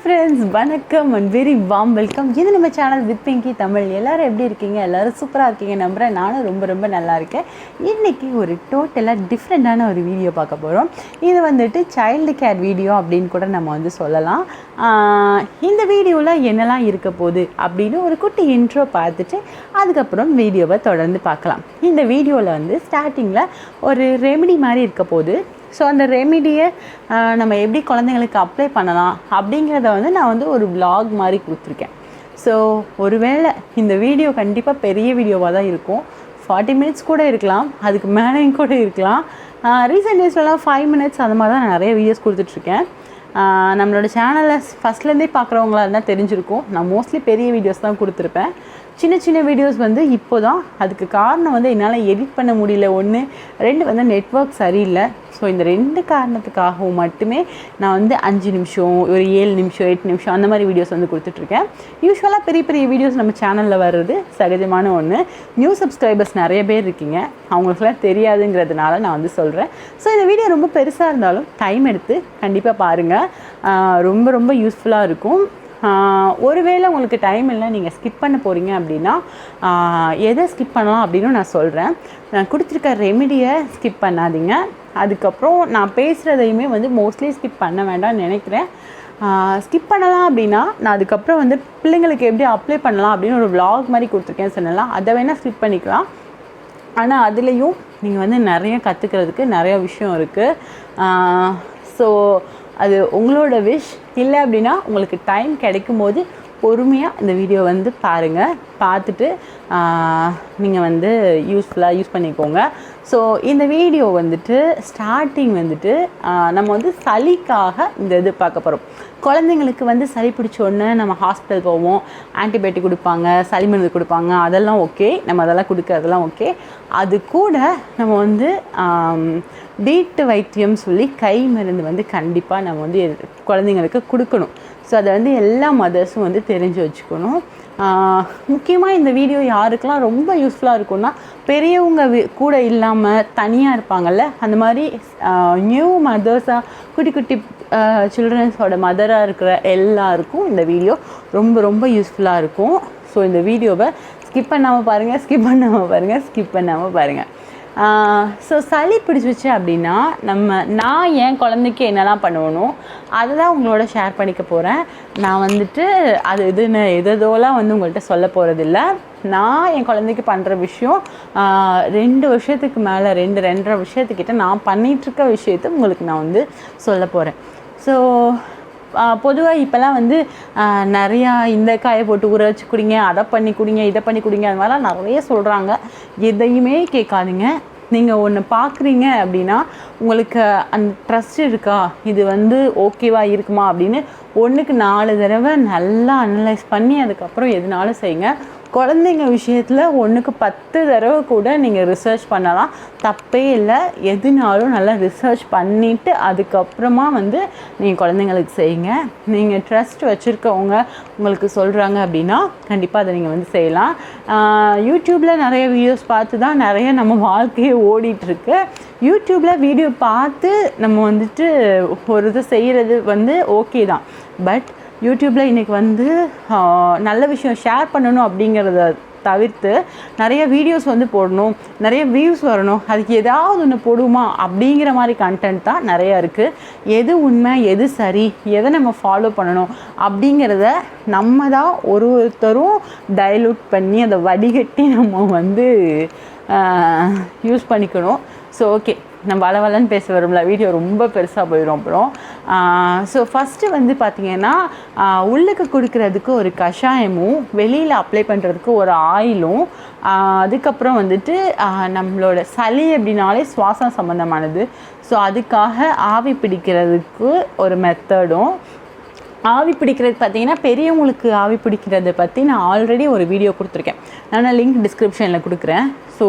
Friends, வணக்கம் and very warm welcome. இது நம்ம சேனல் வித் பிங்கி தமிழ். எல்லோரும் எப்படி இருக்கீங்க? எல்லோரும் சூப்பராக இருக்கீங்க நம்புகிறேன். நானும் ரொம்ப நல்லா இருக்கேன். இன்றைக்கி ஒரு டோட்டலாக டிஃப்ரெண்ட்டான ஒரு வீடியோ பார்க்க போகிறோம். இது வந்துட்டு சைல்டு கேர் வீடியோ அப்படின்னு கூட நம்ம வந்து சொல்லலாம். இந்த வீடியோவில் என்னெல்லாம் இருக்க போகுது அப்படின்னு ஒரு குட்டி இன்ட்ரோ பார்த்துட்டு அதுக்கப்புறம் வீடியோவை தொடர்ந்து பார்க்கலாம். இந்த வீடியோவில் வந்து ஸ்டார்டிங்கில் ஒரு ரெமெடி மாதிரி இருக்க போகுது. ஸோ அந்த ரெமிடியை நம்ம எப்படி குழந்தைங்களுக்கு அப்ளை பண்ணலாம் அப்படிங்கிறத வந்து நான் வந்து ஒரு vlog மாதிரி கொடுத்துருக்கேன். ஸோ ஒருவேளை இந்த வீடியோ கண்டிப்பாக பெரிய வீடியோவாக தான் இருக்கும். 40 minutes கூட இருக்கலாம், அதுக்கு மேலேயும் கூட இருக்கலாம். ரீசெண்ட் டேஸ்லலாம் 5 minutes அந்த மாதிரி தான் நான் நிறைய வீடியோஸ் கொடுத்துட்ருக்கேன். நம்மளோட சேனலில் ஃபஸ்ட்லேருந்தே பார்க்குறவங்களா இருந்தால் தெரிஞ்சிருக்கும். நான் மோஸ்ட்லி பெரிய வீடியோஸ் தான் கொடுத்துருப்பேன். சின்ன வீடியோஸ் வந்து இப்போ தான். அதுக்கு காரணம் வந்து என்னால் எடிட் பண்ண முடியல. 1 2 வந்து நெட்வொர்க் சரியில்லை. ஸோ இந்த 2 காரணத்துக்காகவும் மட்டுமே நான் வந்து 5 நிமிஷம், ஒரு 7 நிமிஷம், 8 நிமிஷம் அந்த மாதிரி வீடியோஸ் வந்து கொடுத்துட்ருக்கேன். யூஸ்வலாக பெரிய வீடியோஸ் நம்ம சேனலில் வர்றது சகஜமான ஒன்று. நியூ சப்ஸ்கிரைபர்ஸ் நிறைய பேர் இருக்கீங்க, அவங்களுக்குலாம் தெரியாதுங்கிறதுனால நான் வந்து சொல்கிறேன். ஸோ இந்த வீடியோ ரொம்ப பெருசாக இருந்தாலும் டைம் எடுத்து கண்டிப்பாக பாருங்கள். ரொம்ப யூஸ்ஃபுல்லாக இருக்கும். ஒருவேளை உங்களுக்கு டைம் இல்லை, நீங்கள் ஸ்கிப் பண்ண போகிறீங்க அப்படின்னா எதை ஸ்கிப் பண்ணலாம் அப்படின்னு நான் சொல்கிறேன். நான் கொடுத்துருக்க ரெமிடியை ஸ்கிப் பண்ணாதீங்க. அதுக்கப்புறம் நான் பேசுகிறதையுமே வந்து மோஸ்ட்லி ஸ்கிப் பண்ண வேண்டாம்னு நினைக்கிறேன். ஸ்கிப் பண்ணலாம் அப்படின்னா நான் அதுக்கப்புறம் வந்து பிள்ளைங்களுக்கு எப்படி அப்ளை பண்ணலாம் அப்படின்னு ஒரு vlog மாதிரி கொடுத்துருக்கேன் சொன்னலாம். அதை வேணால் ஸ்கிப் பண்ணிக்கலாம். ஆனால் அதுலேயும் நீங்கள் வந்து நிறைய கற்றுக்கிறதுக்கு நிறைய விஷயம் இருக்குது. ஸோ அது உங்களோட விஷ். இல்லை அப்படின்னா உங்களுக்கு டைம் கிடைக்கும் போது பொறுமையாக இந்த வீடியோ வந்து பாருங்கள். பார்த்துட்டு நீங்கள் வந்து யூஸ்ஃபுல்லாக யூஸ் பண்ணிக்கோங்க. ஸோ இந்த வீடியோ வந்துட்டு ஸ்டார்டிங் வந்துட்டு நம்ம வந்து சளிக்காக இந்த இது பார்க்க போகிறோம். குழந்தைங்களுக்கு வந்து சளி பிடிச்சோடனே நம்ம ஹாஸ்பிட்டல் போவோம், ஆன்டிபயோட்டிக் கொடுப்பாங்க, சளி மருந்து கொடுப்பாங்க, அதெல்லாம் ஓகே, நம்ம அதெல்லாம் கொடுக்கறதெல்லாம் ஓகே. அது கூட நம்ம வந்து வீட்டு வைத்தியம் சொல்லி கை மருந்து வந்து கண்டிப்பாக நம்ம வந்து குழந்தைங்களுக்கு கொடுக்கணும். ஸோ அதை வந்து எல்லா மதர்ஸும் வந்து தெரிஞ்சு வச்சுக்கணும். முக்கியமாக இந்த வீடியோ யாருக்கெல்லாம் ரொம்ப யூஸ்ஃபுல்லாக இருக்கும்னா, பெரியவங்க கூட இல்லாமல் தனியாக இருப்பாங்கள்ல, அந்த மாதிரி நியூ மதர்ஸாக குட்டி சில்ட்ரன்ஸோட மதராக இருக்கிற எல்லாருக்கும் இந்த வீடியோ ரொம்ப யூஸ்ஃபுல்லாக இருக்கும். ஸோ இந்த வீடியோவை ஸ்கிப் பண்ணாமல் பாருங்கள். ஸோ சளி பிடிச்சிச்சு அப்படின்னா நான் என் குழந்தைக்கு என்னெல்லாம் பண்ணுவணும் அதை தான் உங்களோட ஷேர் பண்ணிக்க போகிறேன். நான் வந்துட்டு அது இதுன்னு எதோலாம் வந்து உங்கள்கிட்ட சொல்ல போகிறதில்ல. நான் என் குழந்தைக்கு பண்ணுற விஷயம் 2 வருஷத்துக்கு மேலே 2-2.5 வருஷத்துக்கிட்ட நான் பண்ணிகிட்ருக்க விஷயத்தை உங்களுக்கு நான் வந்து சொல்ல போகிறேன். ஸோ பொதுவாக இப்போல்லாம் வந்து நிறையா இந்த காயை போட்டு ஊற வச்சு குடிங்க, அதை பண்ணி குடிங்க, இதை பண்ணி குடிங்க, அது மாதிரிலாம் நிறைய சொல்கிறாங்க. எதையுமே கேட்காதீங்க. நீங்கள் ஒன்று பார்க்குறீங்க அப்படின்னா உங்களுக்கு அந்த ட்ரஸ்ட் இருக்கா, இது வந்து ஓகேவா இருக்குமா அப்படின்னு 1க்கு 4 தடவை நல்லா அனலைஸ் பண்ணி அதுக்கப்புறம் எதுனாலும் செய்யுங்க. குழந்தைங்க விஷயத்தில் 1க்கு 10 தடவை கூட நீங்கள் ரிசர்ச் பண்ணலாம், தப்பே இல்லை. எதுனாலும் நல்லா ரிசர்ச் பண்ணிவிட்டு அதுக்கப்புறமா வந்து நீங்கள் குழந்தைங்களுக்கு செய்யுங்க. நீங்கள் ட்ரஸ்ட் வச்சுருக்கவங்க உங்களுக்கு சொல்கிறாங்க அப்படின்னா கண்டிப்பாக அதை நீங்கள் வந்து செய்யலாம். யூடியூப்பில் நிறைய வீடியோஸ் பார்த்து தான் நிறைய நம்ம வாழ்க்கையே ஓடிட்டுருக்கு. யூடியூப்பில் வீடியோ பார்த்து நம்ம வந்துட்டு ஒரு இது செய்கிறது வந்து ஓகே தான். பட் யூடியூப்பில் இன்றைக்கி வந்து நல்ல விஷயம் ஷேர் பண்ணணும் அப்படிங்கிறத தவிர்த்து நிறைய வீடியோஸ் வந்து போடணும், நிறைய வியூஸ் வரணும், அதுக்கு ஏதாவது ஒன்று போடுமா அப்படிங்கிற மாதிரி கண்டென்ட் தான் நிறையா இருக்குது. எது உண்மை, எது சரி, எதை நம்ம ஃபாலோ பண்ணணும் அப்படிங்கிறத நம்ம தான் ஒருத்தரும் டைலூட் பண்ணி அதை வடிகட்டி நம்ம வந்து யூஸ் பண்ணிக்கணும். ஸோ ஓகே, நம்ம வளவலன்னு பேச வரும்ல, வீடியோ ரொம்ப பெருசாக போயிடும் அப்புறம். ஸோ ஃபஸ்ட்டு வந்து பார்த்திங்கன்னா உள்ளுக்கு கொடுக்குறதுக்கு ஒரு கஷாயமும், வெளியில் அப்ளை பண்ணுறதுக்கு ஒரு ஆயிலும், அதுக்கப்புறம் வந்துட்டு நம்மளோட சளி அப்படின்னாலே சுவாசம் சம்மந்தமானது. ஸோ அதுக்காக ஆவி பிடிக்கிறதுக்கு ஒரு மெத்தடும். ஆவி பிடிக்கிறது பார்த்திங்கன்னா பெரியவங்களுக்கு ஆவி பிடிக்கிறத பற்றி நான் ஆல்ரெடி ஒரு வீடியோ கொடுத்துருக்கேன். நான் லிங்க் டிஸ்கிரிப்ஷனில் கொடுக்குறேன். ஸோ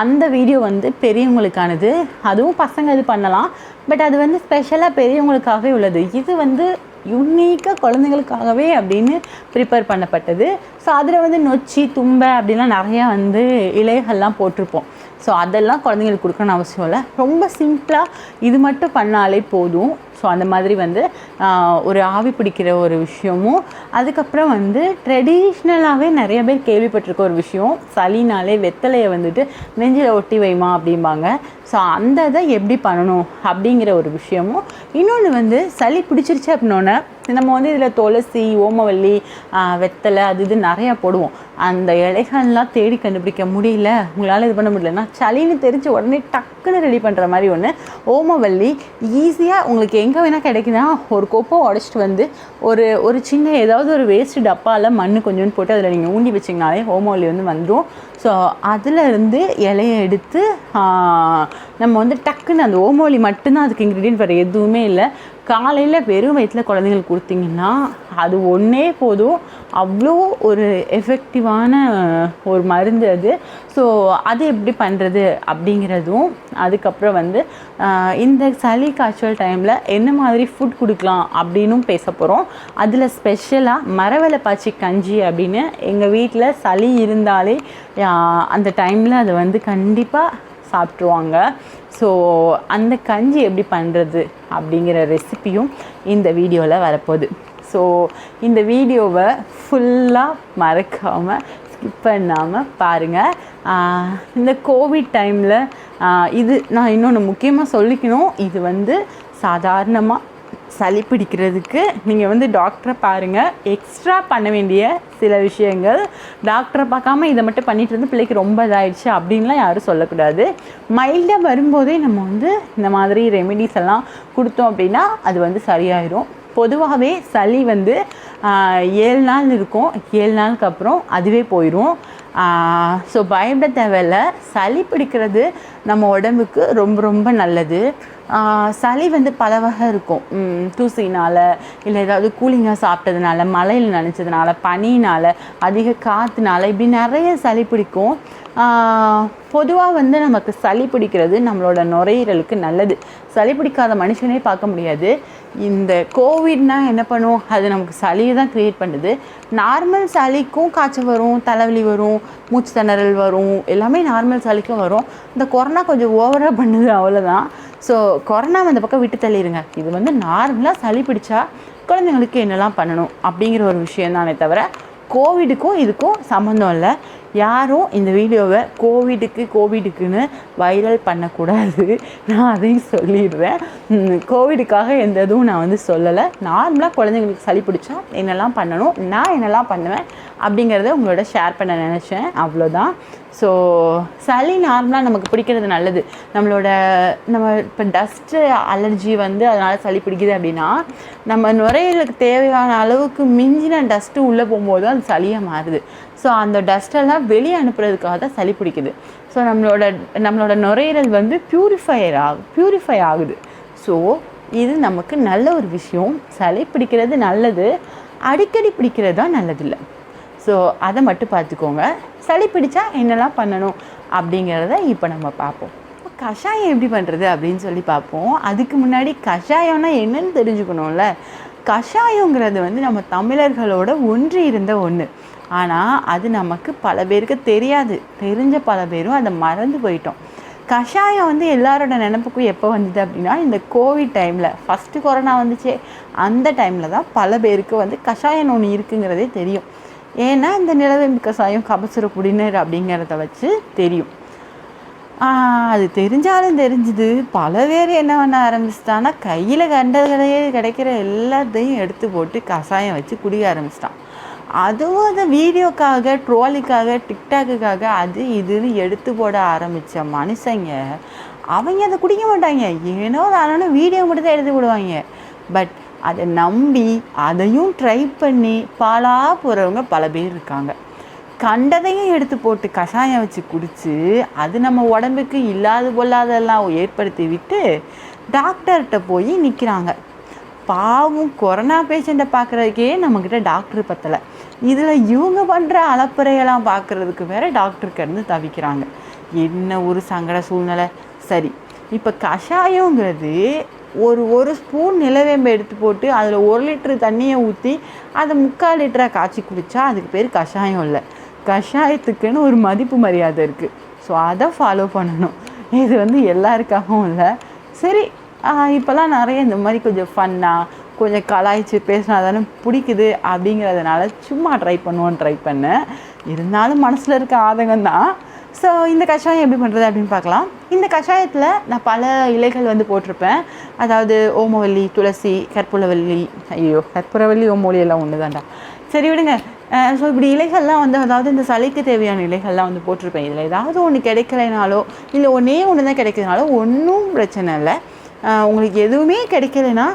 அந்த வீடியோ வந்து பெரியவங்களுக்கானது. அதுவும் பசங்க இது பண்ணலாம், பட் அது வந்து ஸ்பெஷலாக பெரியவங்களுக்காகவே உள்ளது. இது வந்து யுனிக்காக குழந்தைங்களுக்காகவே அப்படின்னு ப்ரிப்பேர் பண்ணப்பட்டது. ஸோ அதில் வந்து நொச்சி, தும்பை அப்படிலாம் நிறையா வந்து இலைகள்லாம் போட்டிருப்போம். ஸோ அதெல்லாம் குழந்தைங்களுக்கு கொடுக்கணும்னு அவசியம் இல்லை. ரொம்ப சிம்பிளாக இது மட்டும் பண்ணாலே போதும். ஸோ அந்த மாதிரி வந்து ஒரு ஆவி பிடிக்கிற ஒரு விஷயமும், அதுக்கப்புறம் வந்து ட்ரெடிஷ்னலாகவே நிறைய பேர் கேள்விப்பட்டிருக்க ஒரு விஷயம், சளினாலே வெத்தலையை வந்துட்டு நெஞ்சில் ஒட்டி வைமா அப்படிம்பாங்க. ஸோ அந்த இதை எப்படி பண்ணணும் அப்படிங்கிற ஒரு விஷயமும், இன்னொன்று வந்து சளி பிடிச்சிருச்சு அப்படின்னோடனே நம்ம வந்து இதில் துளசி, ஓமவல்லி, வெத்தலை அது இது நிறையா போடுவோம். அந்த இலைகள்லாம் தேடி கண்டுபிடிக்க முடியல, உங்களால் இது பண்ண முடியலன்னா சளின்னு தெரிஞ்ச உடனே டக்குன்னு ரெடி பண்ணுற மாதிரி ஒன்று ஓமவல்லி ஈஸியாக உங்களுக்கு எங்கே வேணால் கிடைக்குதுன்னா ஒரு கொப்பை உடச்சிட்டு வந்து ஒரு சின்ன ஏதாவது ஒரு வேஸ்ட் டப்பாவில் மண் கொஞ்சோன்னு போட்டு அதில் நீங்கள் ஊண்டி வச்சிங்கனாலே ஓமவல்லி வந்து வந்துடும். ஸோ அதிலேருந்து இலையை எடுத்து நம்ம வந்து டக்குன்னு அந்த ஓமவல்லி மட்டும்தான் அதுக்கு இன்க்ரீடியன்ட், வேறு எதுவுமே இல்லை. காலையில் வெறும் வயிற்றில் குழந்தைங்களுக்கு கொடுத்தீங்கன்னா அது ஒன்றே போதும், அவ்வளோ ஒரு எஃபெக்டிவான ஒரு மருந்து அது. ஸோ அது எப்படி பண்ணுறது அப்படிங்கிறதும், அதுக்கப்புறம் வந்து இந்த சளி காய்ச்சல் டைமில் என்ன மாதிரி ஃபுட் கொடுக்கலாம் அப்படின்னும் பேச போகிறோம். அதில் ஸ்பெஷலாக மரவள்ளை பாச்சி கஞ்சி அப்படின்னு எங்கள் வீட்டில் சளி இருந்தாலே அந்த டைமில் அதை வந்து கண்டிப்பாக சாப்பிட்ருவாங்க. ஸோ அந்த கஞ்சி எப்படி பண்ணுறது அப்படிங்கிற ரெசிப்பியும் இந்த வீடியோவில் வரப்போகுது. ஸோ இந்த வீடியோவை ஃபுல்லாக மறக்காமல் ஸ்கிப் பண்ணாமல் பாருங்கள். இந்த கோவிட் டைமில் இது நான் இன்னொன்று முக்கியமாக சொல்லிக்கணும், இது வந்து சாதாரணமாக சளி பிடிக்கிறதுக்கு நீங்கள் வந்து டாக்டரை பாருங்கள். எக்ஸ்ட்ரா பண்ண வேண்டிய சில விஷயங்கள், டாக்டரை பார்க்காம இதை மட்டும் பண்ணிகிட்டு இருந்து பிள்ளைக்கு ரொம்ப இதாகிடுச்சு அப்படின்லாம் யாரும் சொல்லக்கூடாது. மைல்டாக வரும்போதே நம்ம வந்து இந்த மாதிரி ரெமெடிஸ் எல்லாம் கொடுத்தோம் அப்படின்னா அது வந்து சரியாயிடும். பொதுவாகவே சளி வந்து 7 நாள் இருக்கும், 7 நாளுக்கு அப்புறம் அதுவே போயிடும். ஸோ பயப்பட தேவையில்லை. சளி பிடிக்கிறது நம்ம உடம்புக்கு ரொம்ப ரொம்ப நல்லது. சளி வந்து பல வகை இருக்கும். தூசினால், இல்லை ஏதாவது கூலிங்காக சாப்பிட்டதுனால, மழையில் நனைச்சதுனால, பனினால், அதிக காற்றுனால, இப்படி நிறைய சளி பிடிக்கும். பொதுவாக வந்து நமக்கு சளி பிடிக்கிறது நம்மளோட நுரையீரலுக்கு நல்லது. சளி பிடிக்காத மனுஷனே பார்க்க முடியாது. இந்த கோவிட்னா என்ன பண்ணும், அது நமக்கு சளியை தான் க்ரியேட் பண்ணுது. நார்மல் சளிக்கும் காய்ச்சல் வரும், தலைவலி வரும், மூச்சு திணறல் வரும், எல்லாமே நார்மல் சளிக்கும் வரும். இந்த கொரோனா கொஞ்சம் ஓவராக பண்ணுது, அவ்வளோதான். ஸோ கொரோனா அந்த பக்கம் விட்டு தள்ளிடுங்க. இது வந்து நார்மலாக சளி பிடிச்சா குழந்தைங்களுக்கு என்னெல்லாம் பண்ணணும் அப்படிங்கிற ஒரு விஷயம் தானே தவிர கோவிடுக்கும் இதுக்கும் சம்மந்தம் இல்லை. யாரும் இந்த வீடியோவை கோவிடுக்குன்னு வைரல் பண்ணக்கூடாது, நான் அதையும் சொல்லிடுறேன். கோவிடுக்காக எந்த இதுவும் நான் வந்து சொல்லலை. நார்மலாக குழந்தைங்களுக்கு சளி பிடிச்சா என்னெல்லாம் பண்ணணும், நான் என்னெல்லாம் பண்ணுவேன் அப்படிங்கிறத உங்களோட ஷேர் பண்ண நினச்சேன், அவ்வளோதான். ஸோ சளி நார்மலாக நமக்கு பிடிக்கிறது நல்லது. நம்ம இப்போ டஸ்ட்டு அலர்ஜி வந்து அதனால் சளி பிடிக்குது அப்படின்னா, நம்ம நுரையீரலுக்கு தேவையான அளவுக்கு மிஞ்சின டஸ்ட்டு உள்ளே போகும்போது அது சளியாக மாறுது. ஸோ அந்த டஸ்ட்டெல்லாம் வெளியே அனுப்புறதுக்காக தான் சளி பிடிக்குது. ஸோ நம்மளோட நுரையீரல் வந்து பியூரிஃபை ஆகுது. ஸோ இது நமக்கு நல்ல ஒரு விஷயம். சளி பிடிக்கிறது நல்லது, அடிக்கடி பிடிக்கிறது தான் நல்லதில்லை. ஸோ அதை மட்டும் பார்த்துக்கோங்க. சளி பிடிச்சா என்னெல்லாம் பண்ணணும் அப்படிங்கிறத இப்போ நம்ம பார்ப்போம். கஷாயம் எப்படி பண்ணுறது அப்படின்னு சொல்லி பார்ப்போம். அதுக்கு முன்னாடி கஷாயம்னா என்னன்னு தெரிஞ்சுக்கணும்ல. கஷாயங்கிறது வந்து நம்ம தமிழர்களோட ஒன்றி இருந்த ஒன்று. ஆனால் அது நமக்கு பல பேருக்கு தெரியாது. தெரிஞ்ச பல பேரும் அதை மறந்து போயிட்டோம். கஷாயம் வந்து எல்லாரோட நினப்புக்கும் எப்போ வந்தது அப்படின்னா, இந்த கோவிட் டைமில் ஃபஸ்ட்டு கொரோனா வந்துச்சே அந்த டைமில் தான் பல பேருக்கு வந்து கஷாயம் ஒன்று இருக்குங்கிறதே தெரியும். ஏன்னா இந்த நிலவேம்பு கஷாயம், கபசுர குடிநீர் அப்படிங்கிறத வச்சு தெரியும். அது தெரிஞ்சாலும் தெரிஞ்சுது பல பேர் என்ன பண்ண ஆரம்பிச்சிட்டான்னா, கையில் கண்டதுகளையே கிடைக்கிற எல்லாத்தையும் எடுத்து போட்டு கஷாயம் வச்சு குடிக்க ஆரம்பிச்சிட்டான். அதுவும் அந்த வீடியோக்காக, ட்ரோலிக்காக, டிக்டாக்குக்காக அது இதுன்னு எடுத்து போட ஆரம்பித்த மனுஷங்க, அவங்க அதை குடிக்க மாட்டாங்க. ஏனோ தானோ வீடியோ மட்டும் தான் எடுத்து போடுவாங்க. பட் அதை நம்பி அதையும் ட்ரை பண்ணி பாலாக போகிறவங்க பல பேர் இருக்காங்க. கண்டதையும் எடுத்து போட்டு கஷாயம் வச்சு குடித்து அது நம்ம உடம்புக்கு இல்லாது பொல்லாதெல்லாம் ஏற்படுத்தி விட்டு டாக்டர்கிட்ட போய் நிற்கிறாங்க. பாவம் கொரோனா பேஷண்ட்டை பார்க்குறதுக்கே நம்மக்கிட்ட டாக்டர் பத்தலை. இதில் இவங்க பண்ணுற அலப்பறையெல்லாம் பார்க்குறதுக்கு வேறு டாக்டருக்கு இருந்து தவிக்கிறாங்க. என்ன ஒரு சங்கட சூழ்நிலை. சரி, இப்போ கஷாயங்கிறது ஒரு ஸ்பூன் நிலவேம்பை எடுத்து போட்டு அதில் 1 லிட்டரு தண்ணியை ஊற்றி அதை 3/4 லிட்டராக காய்ச்சி குடித்தா அதுக்கு பேர் கஷாயம் இல்லை. கஷாயத்துக்குன்னு ஒரு மதிப்பு மரியாதை இருக்குது. ஸோ அதை ஃபாலோ பண்ணணும். இது வந்து எல்லாருக்காகவும் இல்லை. சரி, இப்போல்லாம் நிறைய இந்த மாதிரி கொஞ்சம் ஃபன்னாக கொஞ்சம் கலாய்ச்சி பேசினா தானே பிடிக்குது அப்படிங்கிறதுனால சும்மா ட்ரை பண்ணேன். இருந்தாலும் மனசில் இருக்க ஆதங்கம் தான். ஸோ இந்த கஷாயம் எப்படி பண்ணுறது அப்படின்னு பார்க்கலாம். இந்த கஷாயத்தில் நான் பல இலைகள் வந்து போட்டிருப்பேன். அதாவது ஓமவல்லி, துளசி, கற்பூரவல்லி, கற்பூரவல்லி ஓமவல்லி எல்லாம் ஒன்று தான்டா, சரி விடுங்க. ஸோ இப்படி இலைகள்லாம் வந்து, அதாவது இந்த சளிக்கு தேவையான இலைகள்லாம் வந்து போட்டிருப்பேன். இதில் ஏதாவது ஒன்று கிடைக்கலைனாலோ இல்லை ஒன்றே ஒன்று தான் கிடைக்கிறதுனாலோ ஒன்றும் பிரச்சனை இல்லை. உங்களுக்கு எதுவுமே கிடைக்கலைன்னா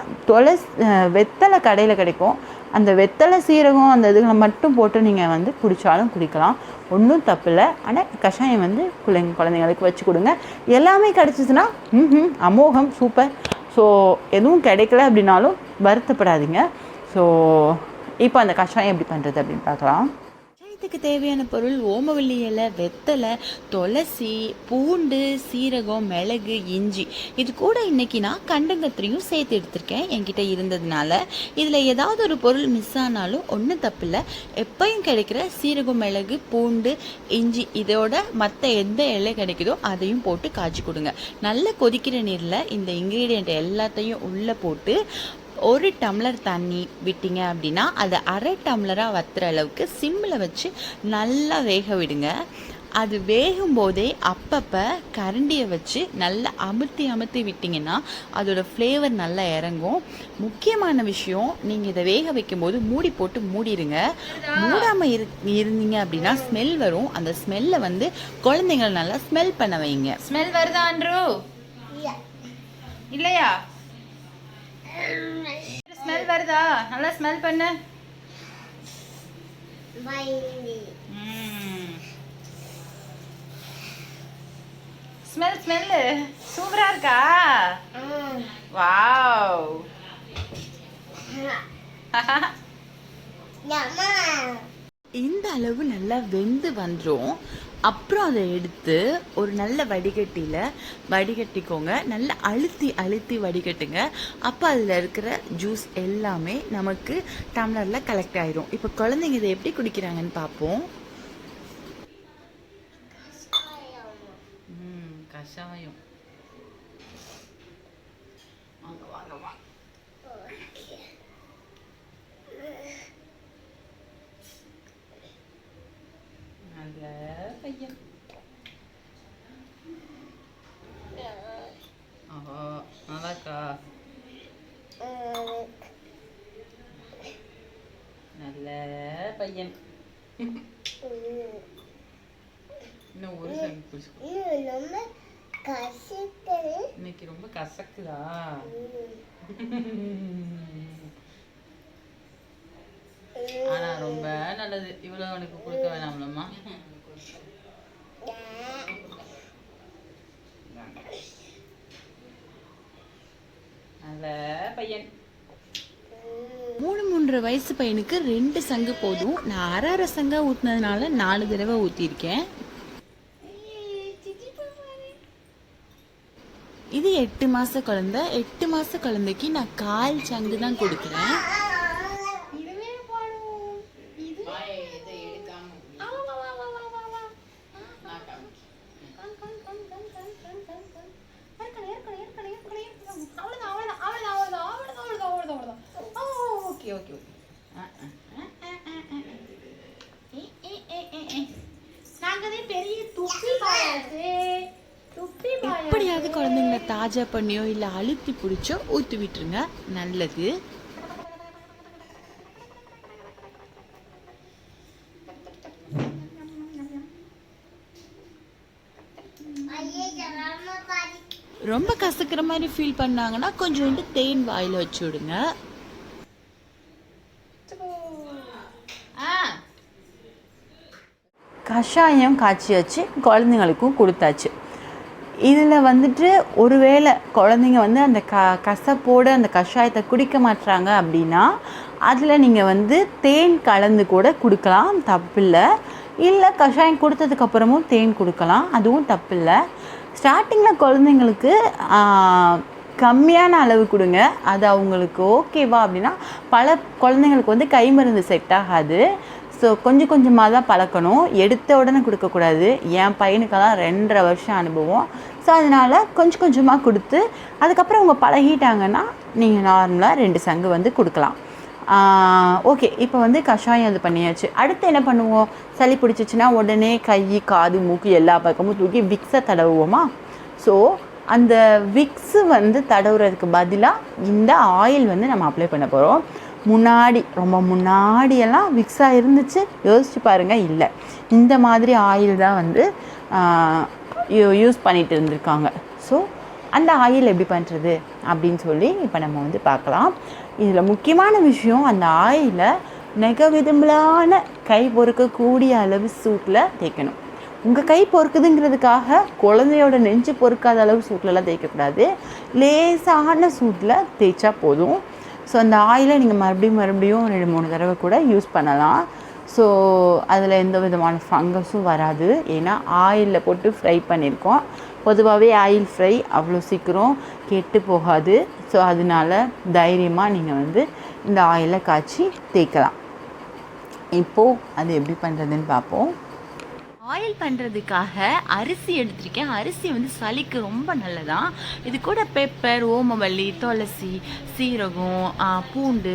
வெத்தலை கடையில் கிடைக்கும், அந்த வெத்தலை சீரகம் அந்த இதுகளை மட்டும் போட்டு நீங்கள் வந்து குடித்தாலும் குடிக்கலாம், ஒன்றும் தப்பில்லை. ஆனால் கஷாயம் வந்து குழந்தைங்களுக்கு வச்சு கொடுங்க. எல்லாமே கிடச்சிச்சின்னா அமோகம், சூப்பர். ஸோ எதுவும் கிடைக்கல அப்படின்னாலும் வருத்தப்படாதீங்க. ஸோ இப்போ அந்த கஷாயம் எப்படி பண்ணுறது அப்படின்னு பார்க்கலாம். கஷாயத்துக்கு தேவையான பொருள் ஓமவல்லி இலை, வெத்தலை, துளசி, பூண்டு, சீரகம், மிளகு, இஞ்சி. இது கூட இன்றைக்கி நான் கண்டங்கத்திரியும் சேர்த்து எடுத்திருக்கேன் என்கிட்ட இருந்ததுனால. இதில் ஏதாவது ஒரு பொருள் மிஸ் ஆனாலும் ஒன்றும் தப்பில்லை. எப்பயும் கிடைக்கிற சீரகம், மிளகு, பூண்டு, இஞ்சி இதோட மற்ற எந்த இலை கிடைக்குதோ அதையும் போட்டு காய்ச்சி கொடுங்க. நல்ல கொதிக்கிற நீரில் இந்த இன்க்ரீடியண்ட் எல்லாத்தையும் உள்ளே போட்டு 1 டம்ளர் தண்ணி விட்டீங்க அப்படின்னா அதை அரை டம்ளராக வத்துற அளவுக்கு சிம்மில் வச்சு நல்லா வேக விடுங்க. அது வேகும் போதே அப்பப்போ கரண்டியை வச்சு நல்லா அமுத்தி விட்டிங்கன்னா அதோட ஃப்ளேவர் நல்லா இறங்கும். முக்கியமான விஷயம், நீங்கள் இதை வேக வைக்கும்போது மூடி போட்டு மூடிடுங்க. மூடாமல் இருந்தீங்க அப்படின்னா ஸ்மெல் வரும். அந்த ஸ்மெல்லை வந்து குழந்தைங்களை நல்லா ஸ்மெல் பண்ண வைங்க. ஸ்மெல் வருதா அன்ரு? இல்லையா? ஸ்மெல் வருதா? நல்லா ஸ்மெல் பண்ணு. ஸ்மெல்லு சூப்பரா இருக்கா? வாவ். இந்த அளவு நல்லா வெந்து வந்துடும். அப்புறம் அதை எடுத்து ஒரு நல்ல வடிகட்டிக்கோங்க. நல்லா அழுத்தி வடிகட்டுங்க. அப்போ அதில் இருக்கிற ஜூஸ் எல்லாமே நமக்கு டம்ளரில் கலெக்ட் ஆயிரும். இப்போ குழந்தைங்க இதை எப்படி குடிக்கிறாங்கன்னு பார்ப்போம். கஷாயம் பையன். நல்லாக்கா? நல்ல பையன். இன்னும் ஒரு சங்கு குடிச்சு. இன்னைக்கு ரொம்ப கசக்குதா? ஆனா ரொம்ப நல்லது. இவ்வளவு அவனுக்கு கொடுக்க வேணாம்லம்மா. நல்ல பையன். 3 வயசு பையனுக்கு 2 சங்கு போதும். நான் அரை சங்கா ஊற்றினதுனால 4 தடவை ஊற்றிருக்கேன். இது 8 மாத குழந்தை. 8 மாத குழந்தைக்கு நான் 1/4 சங்கு தான் கொடுக்குறேன். எப்படியாவது குழந்தைங்களை தாஜா பண்ணியோ இல்லை அழுத்தி பிடிச்சோ ஊற்றி விட்டுருங்க, நல்லது. ரொம்ப கசக்கிற மாதிரி ஃபீல் பண்ணாங்கன்னா கொஞ்சோண்டு தேன் வாயில் வச்சு விடுங்க. கஷாயம் காய்ச்சியாச்சு, குழந்தைங்களுக்கும் கொடுத்தாச்சு. இதில் வந்துட்டு ஒருவேளை குழந்தைங்க வந்து அந்த கசப்போடு அந்த கஷாயத்தை குடிக்க மாட்டுறாங்க அப்படின்னா அதில் நீங்கள் வந்து தேன் கலந்து கூட கொடுக்கலாம், தப்பில்லை. இல்லை கஷாயம் கொடுத்ததுக்கப்புறமும் தேன் கொடுக்கலாம், அதுவும் தப்பில்லை. ஸ்டார்டிங்கில் குழந்தைங்களுக்கு கம்மியான அளவு கொடுங்க, அது அவங்களுக்கு ஓகேவா அப்படின்னா. பல குழந்தைங்களுக்கு வந்து கை மருந்து செட் ஆகாது. ஸோ கொஞ்சம் கொஞ்சமாக தான் பழக்கணும், எடுத்த உடனே கொடுக்கக்கூடாது. என் பையனுக்கெல்லாம் 2.5 வருஷம் அனுபவம். ஸோ அதனால் கொஞ்சம் கொஞ்சமாக கொடுத்து அதுக்கப்புறம் அவங்க பழகிட்டாங்கன்னா நீங்கள் நார்மலாக 2 சங்கு வந்து கொடுக்கலாம். ஓகே, இப்போ வந்து கஷாயம் இது பண்ணியாச்சு. அடுத்து என்ன பண்ணுவோம்? சளி பிடிச்சிச்சின்னா உடனே கை, காது, மூக்கு எல்லா பக்கமும் தூக்கி விக்ஸை தடவுவோமா? ஸோ அந்த விக்ஸு வந்து தடவுறதுக்கு பதிலாக இந்த ஆயில் வந்து நம்ம அப்ளை பண்ண போகிறோம். முன்னாடி ரொம்ப முன்னாடியெல்லாம் விக்ஸாக இருந்துச்சு, யோசிச்சு பாருங்கள். இல்லை, இந்த மாதிரி ஆயில் தான் வந்து யூஸ் பண்ணிகிட்டு இருந்திருக்காங்க. ஸோ அந்த ஆயில் எப்படி பண்ணுறது அப்படின்னு சொல்லி இப்போ நம்ம வந்து பார்க்கலாம். இதில் முக்கியமான விஷயம், அந்த ஆயிலை நெக விதம்பலான கை பொறுக்கக்கூடிய அளவு சூட்டில் தேய்க்கணும். உங்கள் கை பொறுக்குதுங்கிறதுக்காக குழந்தையோட நெஞ்சு பொறுக்காத அளவு சூட்லலாம் தேய்க்கக்கூடாது. லேசான சூட்டில் தேய்ச்சா போதும். ஸோ அந்த ஆயிலை நீங்கள் மறுபடியும் 2-3 தடவை கூட யூஸ் பண்ணலாம். ஸோ அதில் எந்த விதமான ஃபங்கஸும் வராது. ஏன்னா ஆயிலில் போட்டு ஃப்ரை பண்ணியிருக்கோம். பொதுவாகவே ஆயில் ஃப்ரை அவ்வளோ சீக்கிரம் கெட்டு போகாது. ஸோ அதனால தைரியமாக நீங்கள் வந்து இந்த ஆயிலை காய்ச்சி தேய்க்கலாம். இப்போது அது எப்படி பண்ணுறதுன்னு பார்ப்போம். ஆயில் பண்ணுறதுக்காக அரிசி எடுத்திருக்கேன். அரிசி வந்து சளிக்கு ரொம்ப நல்லதான். இது கூட பெப்பர், ஓமவல்லி, துளசி, சீரகம், பூண்டு,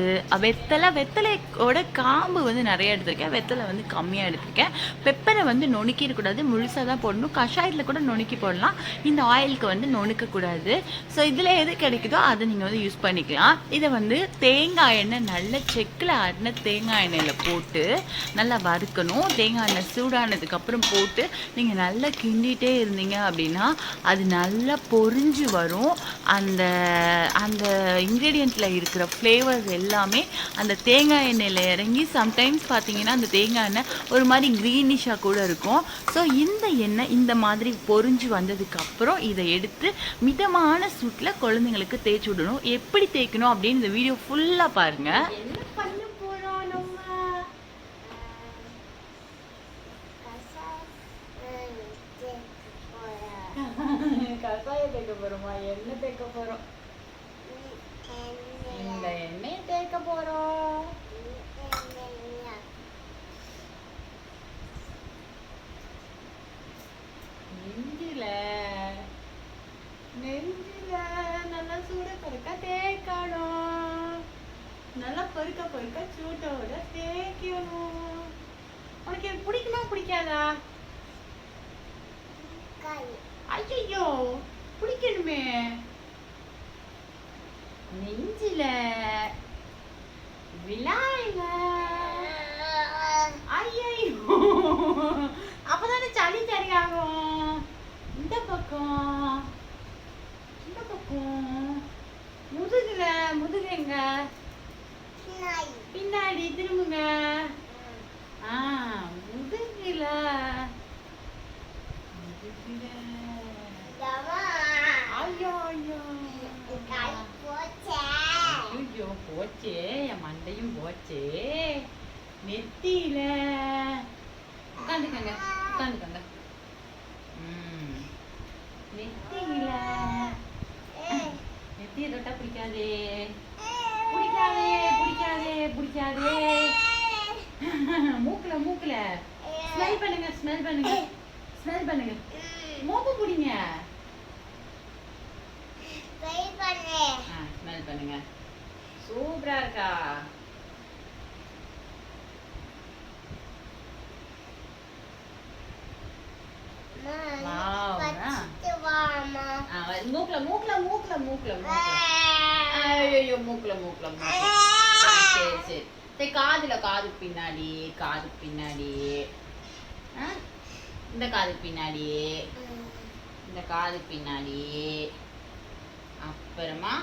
வெத்தலையோட காம்பு வந்து நிறைய எடுத்திருக்கேன். வெத்தலை வந்து கம்மியாக எடுத்திருக்கேன். பெப்பரை வந்து நுணுக்கிடக்கூடாது, முழுசாக தான் போடணும். கஷாயத்தில் கூட நுணுக்கி போடலாம், இந்த ஆயிலுக்கு வந்து நுணுக்கக்கூடாது. ஸோ இதில் எது கிடைக்குதோ அதை நீங்கள் வந்து யூஸ் பண்ணிக்கலாம். இதை வந்து தேங்காய் எண்ணெய், நல்ல செக்கில் ஆடின தேங்காய் எண்ணெயில் போட்டு நல்லா வறுக்கணும். தேங்காய் எண்ணெய் சூடானதுக்கப்புறம் போட்டு நீங்கள் நல்லா கிண்டிகிட்டே இருந்தீங்க அப்படின்னா அது நல்லா பொரிஞ்சு வரும். அந்த அந்த இன்க்ரீடியண்ட்டில் இருக்கிற ஃப்ளேவர்ஸ் எல்லாமே அந்த தேங்காய் எண்ணெயில் இறங்கி சம்டைம்ஸ் பார்த்தீங்கன்னா அந்த தேங்காய் எண்ணெய் ஒரு மாதிரி க்ரீனிஷாக கூட இருக்கும். ஸோ இந்த எண்ணெய் இந்த மாதிரி பொரிஞ்சு வந்ததுக்கப்புறம் இதை எடுத்து மிதமான சூட்டில் குழந்தைங்களுக்கு தேய்ச்சி விடணும். எப்படி தேய்க்கணும் அப்படின்னு இந்த வீடியோ ஃபுல்லாக பாருங்கள். கசாயம் தேய்க்க போறோமா? எண்ணெய் தேய்க்க போறோம். இந்த எண்ணெய் தேய்க்க போறோம். நெஞ்சில நல்லா சூட பருக்க தேய்க்கணும். நல்லா பருக்க சூட்டோட தேய்க்கணும். உனக்கு பிடிக்குமா பிடிக்காதா? ஐயோ, பிடிக்கணுமே. நெஞ்சில விழாங்க. ஐயோ, அப்பதானே சளி சரியாகும். இந்த பக்கம் முதுகுங்க பின்னாடி திரும்புங்க. முதுகுல போச்சே, என் மண்டையும் போச்சே. நெத்தியில உட்காந்துக்கங்க. நெத்திய தொட்டா பிடிக்காதே. மூக்குல ஸ்மெல் பண்ணுங்க. மூக்கு பிடிங்க. ஸ்மெல் பண்ணுங்க. சூப்பரா இருக்கா? சரி, காது பின்னாடி, இந்த காது பின்னாடி, அப்புறமா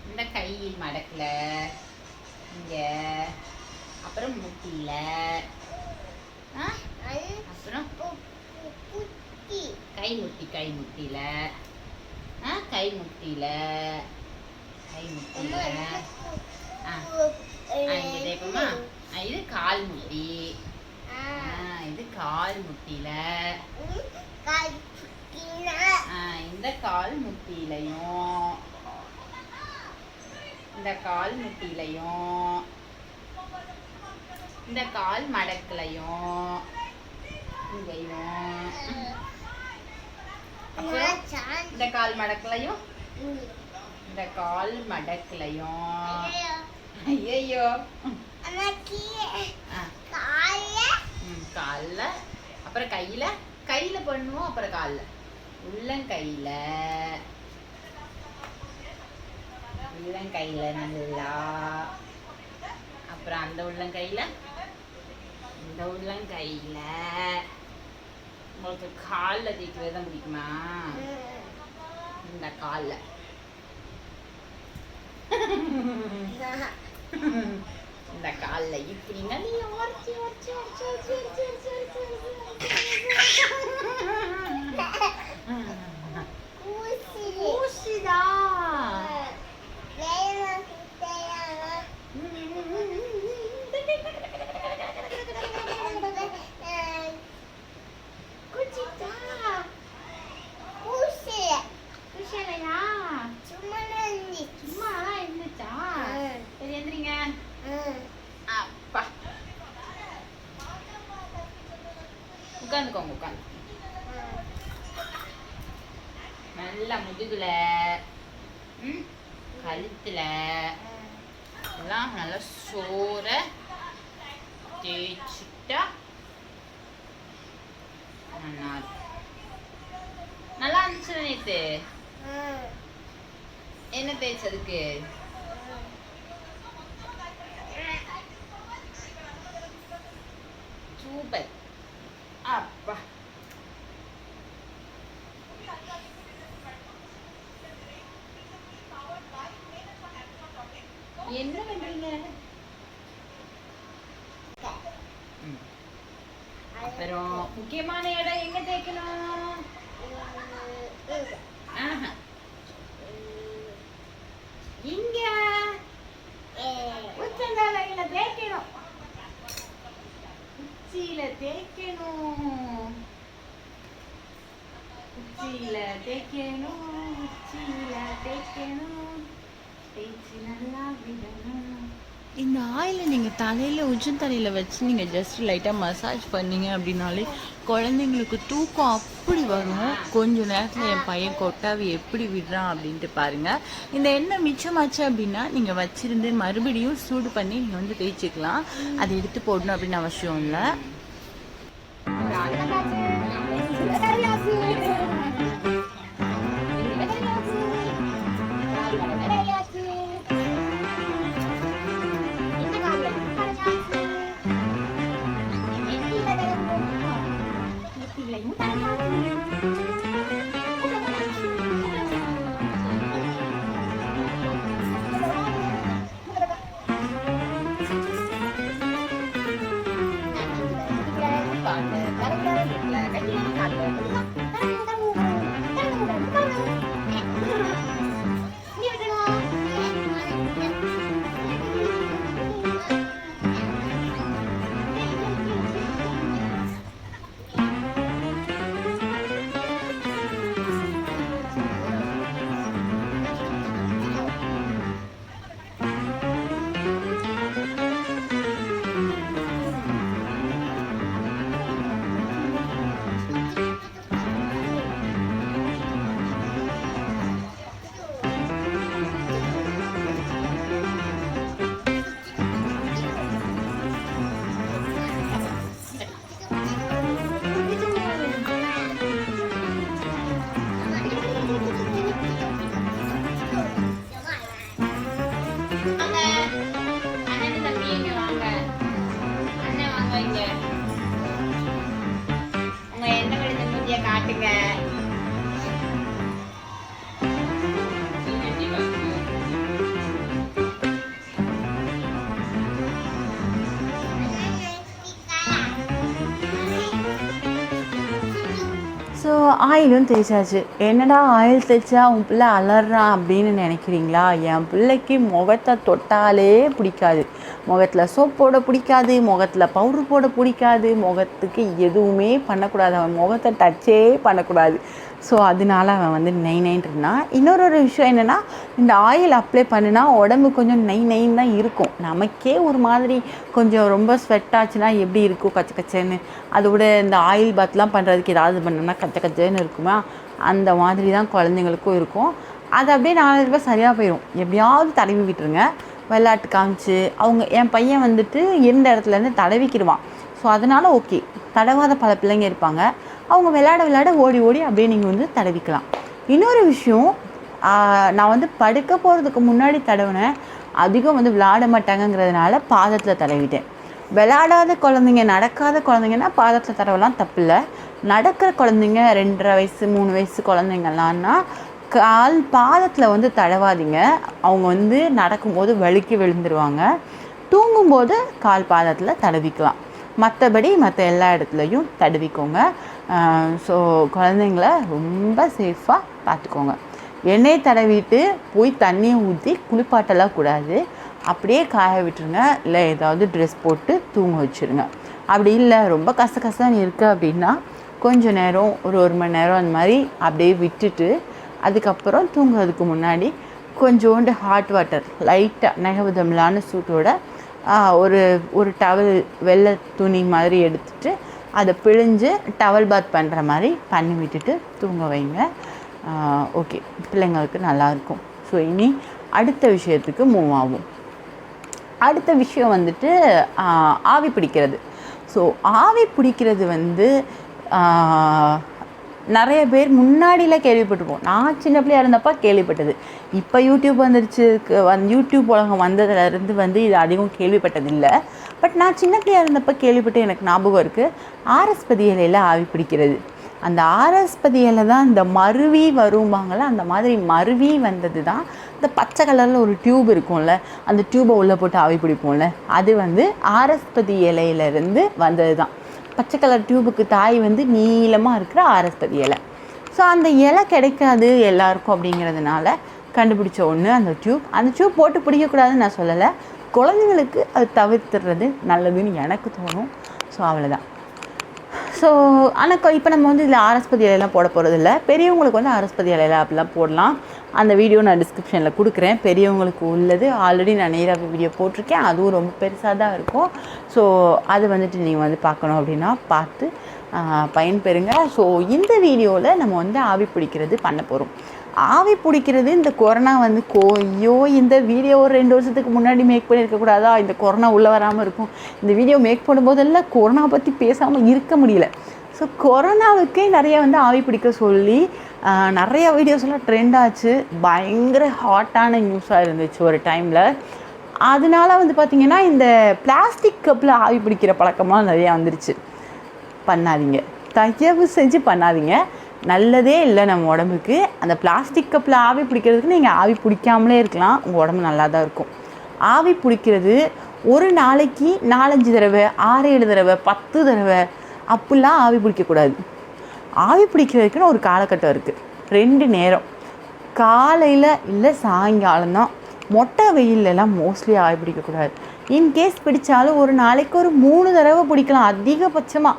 இந்த கையில் மடக்கல இங்க, அப்புறம் முட்டியில, அப்புறம் கைமுட்டியில இங்க தேய்ப்போமா? இது கால் முட்டியில, இந்த கால் முட்டியிலையும் இந்த கால் மடக்கலையும் இங்கேயும், அப்புறம் இந்த கால் மடக்கலையும் இந்த கால் மடக்கலையும். ஐயோ காலில், அப்புறம் கையில், கையில் பண்ணுவோம், அப்புறம் காலில், உள்ளங்கையில், உள்ளங்கையில் நல்லா, அப்புறம் அந்த உள்ளங்கையில், இந்த உள்ளங்கையில். உங்களுக்கு காலில் தேய்க்கிறது தான் பிடிக்குமா? இந்த காலில் இந்த காலில் இப்படி நல்லா ஊசிதா. உட்காந்துக்கோங்க, உட்காந்து நல்லா முதுகுல, கழுத்துல எல்லாம் நல்லா சோற தேய்ச்சிட்டா நல்லா இருந்துச்சு. நேத்து என்ன தேய்ச்சதுக்கு? சூப்பர். அப்பா என்ன பண்றீங்க? அப்புறம் முக்கியமான இடம் எங்க தேய்க்கணும்? இங்க உச்சந்தலையில தேய்க்கணும், உச்சியில தேய்க்கணும், உச்சியில தேய்க்கணும், உச்சியில தேய்க்கணும், தேய்ச்சி நல்லா விடணும். இந்த ஆயிலை நீங்கள் தலையில் உச்சந்தலையில் வச்சு நீங்கள் ஜஸ்ட் லைட்டாக மசாஜ் பண்ணீங்க அப்படின்னாலே குழந்தைங்களுக்கு தூக்கம் அப்படி வரும். கொஞ்சம் நேரத்தில் என் பையன் கொட்டாவி எப்படி விடுறான் அப்படின்ட்டு பாருங்கள். இந்த எண்ணெய் மிச்சமாச்சு அப்படின்னா நீங்கள் வச்சுருந்து மறுபடியும் சூடு பண்ணி நீங்கள் வந்து தேய்ச்சிக்கலாம். அதை எடுத்து போடணும் அப்படின்னு அவசியம் இல்லை. ஸோ ஆயிலும் தேய்ச்சாச்சு. என்னடா ஆயில் தேய்ச்சா உன் பிள்ளை அலறான் அப்படின்னு நினைக்கிறீங்களா? என் பிள்ளைக்கு முகத்தை தொட்டாலே பிடிக்காது. முகத்தில் சோப் போட பிடிக்காது, முகத்தில் பவுட்ரு போட பிடிக்காது, முகத்துக்கு எதுவுமே பண்ணக்கூடாது, அவன் முகத்தை டச்சே பண்ணக்கூடாது. ஸோ அதனால அவன் வந்து நெய் நெய்ன்னு இருந்தான். இன்னொரு விஷயம் என்னென்னா, இந்த ஆயில் அப்ளை பண்ணினா உடம்பு கொஞ்சம் நெய்ன்னு தான் இருக்கும். நமக்கே ஒரு மாதிரி கொஞ்சம் ரொம்ப ஸ்வெட் ஆச்சுன்னா எப்படி இருக்கும் கச்ச கச்சன்னு, அதோட இந்த ஆயில் பாத்லாம் பண்ணுறதுக்கு ஏதாவது பண்ணோன்னா கச்ச கச்சன்னு இருக்குமா, அந்த மாதிரி தான் குழந்தைங்களுக்கும் இருக்கும். அது அப்படியே 4 தடவை சரியாக போயிடும். எப்படியாவது தடவி விட்டுருங்க, விளையாட்டு காமிச்சு. என் பையன் வந்துட்டு இருந்த இடத்துலேருந்து தடவிக்கிடுவான். ஸோ அதனால் ஓகே. தடவாத பல பிள்ளைங்க இருப்பாங்க, அவங்க விளையாட ஓடி அப்படியே நீங்கள் வந்து தடவிக்கலாம். இன்னொரு விஷயம், நான் வந்து படுக்க போகிறதுக்கு முன்னாடி தடவினேன். அதிகம் வந்து விளையாட மாட்டாங்கங்கிறதுனால பாதத்தில் தடவிட்டேன். விளையாடாத குழந்தைங்க, நடக்காத குழந்தைங்கன்னா பாதத்தில் தடவலாம் தப்பில்லை. நடக்கிற குழந்தைங்க 2.5 வயசு 3 வயசு குழந்தைங்களான்னா கால் பாதத்தில் வந்து தடவாதீங்க. அவங்க வந்து நடக்கும்போது வழுக்கி விழுந்துருவாங்க. தூங்கும்போது கால் பாதத்தில் தடவிக்கலாம். மற்றபடி மற்ற எல்லா இடத்துலையும் தடவிக்கோங்க. ஸோ குழந்தைங்கள ரொம்ப சேஃபாக பார்த்துக்கோங்க. எண்ணெய் தடவிட்டு போய் தண்ணியை ஊற்றி குளிப்பாட்டலாம் கூடாது. அப்படியே காய விட்டுருங்க, இல்லை ஏதாவது ட்ரெஸ் போட்டு தூங்க வச்சுருங்க. அப்படி இல்லை ரொம்ப கசகசன்னு இருக்குது அப்படின்னா கொஞ்சம் நேரம், ஒரு மணி நேரம் அந்த மாதிரி அப்படியே விட்டுட்டு அதுக்கப்புறம் தூங்குறதுக்கு முன்னாடி கொஞ்சோண்டு ஹாட் வாட்டர் லைட்டாக நெகவுதமிழான சூட்டோட ஒரு டவல் வெள்ளை துணி மாதிரி எடுத்துகிட்டு அதை பிழிஞ்சு டவல் பாத் பண்ணுற மாதிரி பண்ணி விட்டுட்டு தூங்க வைங்க. ஓகே, பிள்ளைங்களுக்கு நல்லாயிருக்கும். ஸோ இனி அடுத்த விஷயத்துக்கு மூவ் ஆகும். அடுத்த விஷயம் வந்துட்டு ஆவி பிடிக்கிறது. ஸோ ஆவி பிடிக்கிறது வந்து நிறைய பேர் முன்னாடியில் கேள்விப்பட்டிருப்போம். நான் சின்ன பிள்ளையாக இருந்தப்போ கேள்விப்பட்டது. இப்போ யூடியூப் வந்துருச்சு, யூடியூப் உலகம் வந்ததுலேருந்து வந்து இது அதிகம் கேள்விப்பட்டதில்லை. பட் நான் சின்ன பிள்ளையாக இருந்தப்போ கேள்விப்பட்டு எனக்கு ஞாபகம் இருக்குது. ஆரஸ்பதி இலையில் ஆவி பிடிக்கிறது. அந்த ஆரஸ்பதி இலை தான் இந்த மருவி வருவாங்கள்ல, அந்த மாதிரி மருவி வந்தது தான். இந்த பச்சை கலரில் ஒரு டியூப் இருக்கும்ல, அந்த டியூப்பை உள்ளே போட்டு ஆவி பிடிப்போம்ல, அது வந்து ஆரஸ்பதி இலையிலேருந்து வந்தது தான். பச்சை கலர் டியூபுக்கு தாய் வந்து நீளமாக இருக்கிற ஆரஸ்பதி இலை. ஸோ அந்த இலை கிடைக்காது எல்லாருக்கும் அப்படிங்கிறதுனால கண்டுபிடிச்ச ஒன்று அந்த டியூப் போட்டு பிடிக்கக்கூடாதுன்னு நான் சொல்லலை. குழந்தைங்களுக்கு அது தவிர்த்துறது நல்லதுன்னு எனக்கு தோணும். ஸோ அவ்வளோதான். ஸோ ஆனால் இப்போ நம்ம வந்து இதில் ஆரஸ்பதி இலையெல்லாம் போட போகிறதில்ல. பெரியவங்களுக்கு வந்து ஆரஸ்பதி இலையில அப்படிலாம் போடலாம். அந்த வீடியோ நான் டிஸ்கிரிப்ஷனில் கொடுக்குறேன். பெரியவங்களுக்கு உள்ளது ஆல்ரெடி நான் நேராக வீடியோ போட்டிருக்கேன். அதுவும் ரொம்ப பெருசாக தான் இருக்கும். ஸோ அது வந்துட்டு நீங்கள் வந்து பார்க்கணும் அப்படின்னா பார்த்து பயன்பெறுங்க. ஸோ இந்த வீடியோவில் நம்ம வந்து ஆவி பிடிக்கிறது பண்ண போகிறோம். ஆவி பிடிக்கிறது இந்த கொரோனா வந்து இந்த வீடியோ ஒரு 2 வருஷத்துக்கு முன்னாடி மேக் பண்ணியிருக்கக்கூடாதா? இந்த கொரோனா உள்ளே வராமல் இருக்கும். இந்த வீடியோ மேக் பண்ணும்போதெல்லாம் கொரோனா பற்றி பேசாமல் இருக்க முடியல. ஸோ கொரோனாவுக்கே நிறைய வந்து ஆவி பிடிக்க சொல்லி நிறைய வீடியோஸ்லாம் ட்ரெண்ட் ஆச்சு. பயங்கர ஹாட்டான நியூஸாக இருந்துச்சு ஒரு டைமில். அதனால வந்து பார்த்திங்கன்னா இந்த பிளாஸ்டிக் கப்பில் ஆவி பிடிக்கிற பழக்கம்லாம் நிறையா வந்துருச்சு. பண்ணாதீங்க, தயவு செஞ்சு பண்ணாதீங்க. நல்லதே இல்லை நம்ம உடம்புக்கு. அந்த பிளாஸ்டிக் கப்பில் ஆவி பிடிக்கிறதுக்கு நீங்கள் ஆவி பிடிக்காமலே இருக்கலாம், உங்கள் உடம்பு நல்லா தான் இருக்கும். ஆவி பிடிக்கிறது ஒரு நாளைக்கு 4-5 தடவை 6-7 தடவை 10 தடவை அப்படிலாம் ஆவி பிடிக்கக்கூடாது. ஆவி பிடிக்கிறதுக்குன்னு ஒரு காலகட்டம் இருக்குது. 2 நேரம், காலையில் இல்லை சாயங்காலம் தான். மொட்டை வெயிலெல்லாம் மோஸ்ட்லி ஆவி பிடிக்கக்கூடாது. இன்கேஸ் பிடிச்சாலும் ஒரு நாளைக்கு ஒரு 3 தடவை பிடிக்கலாம் அதிகபட்சமாக.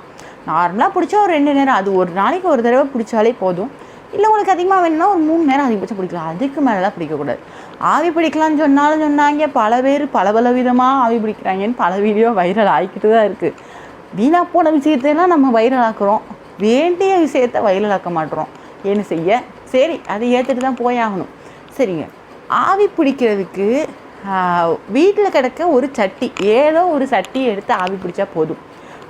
நார்மலாக பிடிச்சா ஒரு 2 நேரம், அது ஒரு நாளைக்கு ஒரு தடவை பிடிச்சாலே போதும். இல்லை உங்களுக்கு அதிகமாக வேணும்னா ஒரு 3 நேரம் அதிகபட்சம் பிடிக்கலாம். அதுக்கு மேலெலாம் பிடிக்கக்கூடாது. ஆவி பிடிக்கலான்னு சொன்னாங்க. பல பேர் பல விதமாக ஆவி பிடிக்கிறாங்கன்னு பல வீடியோ வைரல் ஆகிக்கிட்டு தான் இருக்குது. வீணாக போன விஷயத்தையெல்லாம் நம்ம வைரல் ஆக்குறோம், வேண்டிய விஷயத்தை வைரல் ஆக்க மாட்டுறோம். என்ன செய்ய? சரி, அதை ஏற்றுட்டு தான் போயாகணும். சரிங்க, ஆவி பிடிக்கிறதுக்கு வீட்டில் கிடக்க ஒரு சட்டி, ஏதோ ஒரு சட்டி எடுத்து ஆவி பிடிச்சா போதும்.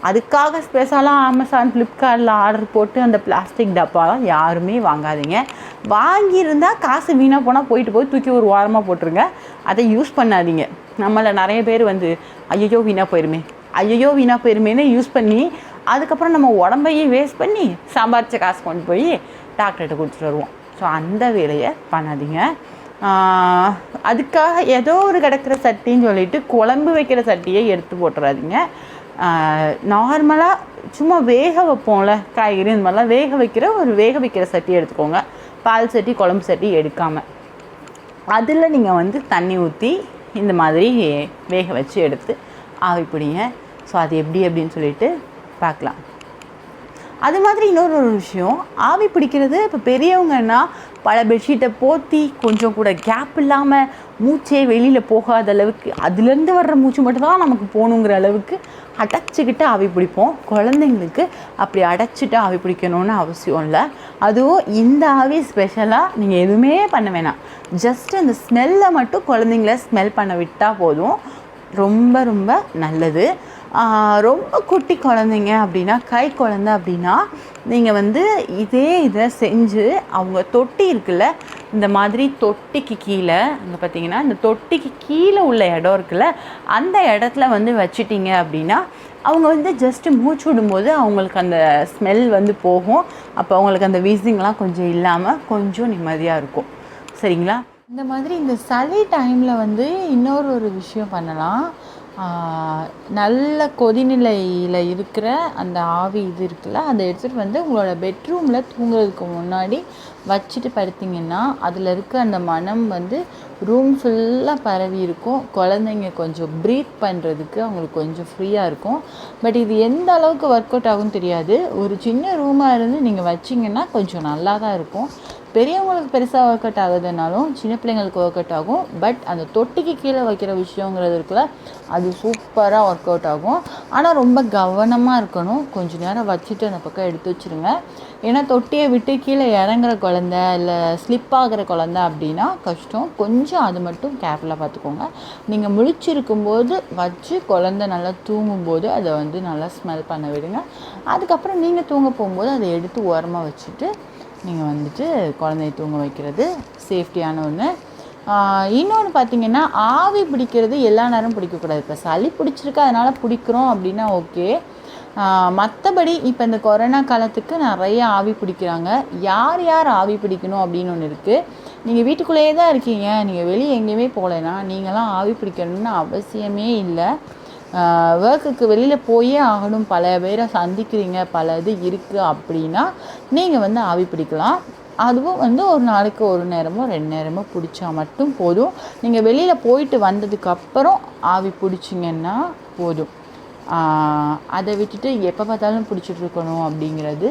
அதுக்காக ஸ்பெஷலாக அமேசான் ஃப்ளிப்கார்ட்டில் ஆர்டர் போட்டு அந்த பிளாஸ்டிக் டப்பாலாம் யாருமே வாங்காதீங்க. வாங்கியிருந்தால் காசு வீணாக போனால் போய் தூக்கி ஒரு வாரமாக போட்டுருங்க. அதை யூஸ் பண்ணாதீங்க. நம்மளை நிறைய பேர் வந்து ஐயோ வீணாக போயிருமேன்னு யூஸ் பண்ணி அதுக்கப்புறம் நம்ம உடம்பையே வேஸ்ட் பண்ணி சம்பாரித்த காசு கொண்டு போய் டாக்டர்கிட்ட கொடுத்துட்டு வருவோம். ஸோ அந்த வேலையை பண்ணாதீங்க. அதுக்காக ஏதோ ஒரு கிடக்கிற சட்டின்னு சொல்லிட்டு குழம்பு வைக்கிற சட்டியை எடுத்து போட்டுறாதீங்க. நார்மலாக சும்மா வேக வைப்போம்ல காய்கறி, இந்த மாதிரிலாம் வேக வைக்கிற சட்டி எடுத்துக்கோங்க. பால் சட்டி, குழம்பு சட்டி எடுக்காமல் அதில் நீங்கள் வந்து தண்ணி ஊற்றி இந்த மாதிரி வேக வச்சு எடுத்து ஆவி பிடிங்க. ஸோ அது எப்படி அப்படின்னு சொல்லிட்டு பார்க்கலாம். அது மாதிரி இன்னொரு விஷயம், ஆவி பிடிக்கிறது இப்போ பெரியவங்கன்னா பல பெட்ஷீட்டை போற்றி கொஞ்சம் கூட கேப் இல்லாமல் மூச்சே வெளியில் போகாத அளவுக்கு, அதுலேருந்து வர்ற மூச்சு மட்டும்தான் நமக்கு போகணுங்கிற அளவுக்கு அடைச்சிக்கிட்டு ஆவி பிடிப்போம். குழந்தைங்களுக்கு அப்படி அடைச்சிட்டு ஆவி பிடிக்கணும்னு அவசியம் இல்லை. அதுவும் இந்த ஆவி ஸ்பெஷலாக நீங்கள் எதுவுமே பண்ண வேணாம், ஜஸ்ட் அந்த ஸ்மெல்லை மட்டும் குழந்தைங்கள ஸ்மெல் பண்ண விட்டால் போதும், ரொம்ப ரொம்ப நல்லது. ரொம்ப குட்டி குழந்தைங்க அப்படின்னா, கை குழந்தை அப்படின்னா நீங்கள் வந்து இதை செஞ்சு அவங்க தொட்டி இருக்குல்ல, இந்த மாதிரி தொட்டிக்கு கீழே அங்கே பார்த்தீங்கன்னா இந்த தொட்டிக்கு கீழே உள்ள இடம் இருக்குல்ல, அந்த இடத்துல வந்து வச்சிட்டிங்க அப்படின்னா அவங்க வந்து ஜஸ்ட்டு மூச்சு விடும்போது அவங்களுக்கு அந்த ஸ்மெல் வந்து போகும். அப்போ அவங்களுக்கு அந்த வீசிங்லாம் கொஞ்சம் இல்லாமல் கொஞ்சம் நிம்மதியாக இருக்கும். சரிங்களா? இந்த மாதிரி இந்த சளி டைமில் வந்து இன்னொரு விஷயம் பண்ணலாம். நல்ல கொதிநிலையில் இருக்கிற அந்த ஆவி இருக்குல்ல, அதை எடுத்துகிட்டு வந்து உங்களோட பெட்ரூமில் தூங்குறதுக்கு முன்னாடி வச்சுட்டு படுத்திங்கன்னா அதில் இருக்க அந்த மனம் வந்து ரூம் ஃபுல்லாக பரவி இருக்கும். குழந்தைங்க கொஞ்சம் ப்ரீத் பண்ணுறதுக்கு அவங்களுக்கு கொஞ்சம் ஃப்ரீயாக இருக்கும். பட் இது எந்த அளவுக்கு ஒர்க் அவுட் ஆகும்னு தெரியாது. ஒரு சின்ன ரூமாக இருந்து நீங்கள் வச்சிங்கன்னா கொஞ்சம் நல்லா தான் இருக்கும். பெரியவங்களுக்கு பெருசாக ஒர்க் அவுட் ஆகுதுனாலும் சின்ன பிள்ளைங்களுக்கு ஒர்க் அவுட் ஆகும். பட் அந்த தொட்டிக்கு கீழே வைக்கிற விஷயங்கிறது இருக்குல்ல, அது சூப்பராக ஒர்க் அவுட் ஆகும். ஆனால் ரொம்ப கவனமாக இருக்கணும். கொஞ்சம் நேரம் வச்சுட்டு அந்த பக்கம் எடுத்து வச்சுருங்க. ஏன்னா தொட்டியை விட்டு கீழே இறங்குற குழந்த இல்லை ஸ்லிப் ஆகிற குழந்த அப்படின்னா கஷ்டம். கொஞ்சம் அது மட்டும் கேர்ஃபுல்லாக பார்த்துக்கோங்க. நீங்கள் முழிச்சிருக்கும்போது வச்சு குழந்த நல்லா தூங்கும்போது அதை வந்து நல்லா ஸ்மெல் பண்ண விடுங்க. அதுக்கப்புறம் நீங்கள் தூங்க போகும்போது அதை எடுத்து ஓரமாக வச்சுட்டு நீங்கள் வந்துட்டு குழந்தைய தூங்க வைக்கிறது சேஃப்டியான ஒன்று. இன்னொன்று பார்த்திங்கன்னா, ஆவி பிடிக்கிறது எல்லா நேரம் பிடிக்கக்கூடாது. இப்போ சளி பிடிச்சிருக்கு அதனால் பிடிக்கிறோம் அப்படின்னா ஓகே. மற்றபடி இப்போ இந்த கொரோனா காலத்துக்கு நிறைய ஆவி பிடிக்கிறாங்க. யார் யார் ஆவி பிடிக்கணும் அப்படின்னு ஒன்று இருக்குது. நீங்கள் வீட்டுக்குள்ளேயே தான் இருக்கீங்க, நீங்கள் வெளியே எங்கேயுமே போகலைன்னா நீங்களாம் ஆவி பிடிக்கணும்னு அவசியமே இல்லை. ஒர்க்குக்கு வெளியில் போயே ஆகணும், பல பேரை சந்திக்கிறீங்க, பல இது இருக்குது அப்படின்னா நீங்கள் வந்து ஆவி பிடிக்கலாம். அதுவும் வந்து ஒரு நாளைக்கு ஒரு நேரமோ 2 நேரமோ பிடிச்சா மட்டும் போதும். நீங்கள் வெளியில் போயிட்டு வந்ததுக்கப்புறம் ஆவி பிடிச்சிங்கன்னா போதும். அதை விட்டுட்டு எப்போ பார்த்தாலும் பிடிச்சிட்ருக்கணும் அப்படிங்கிறது,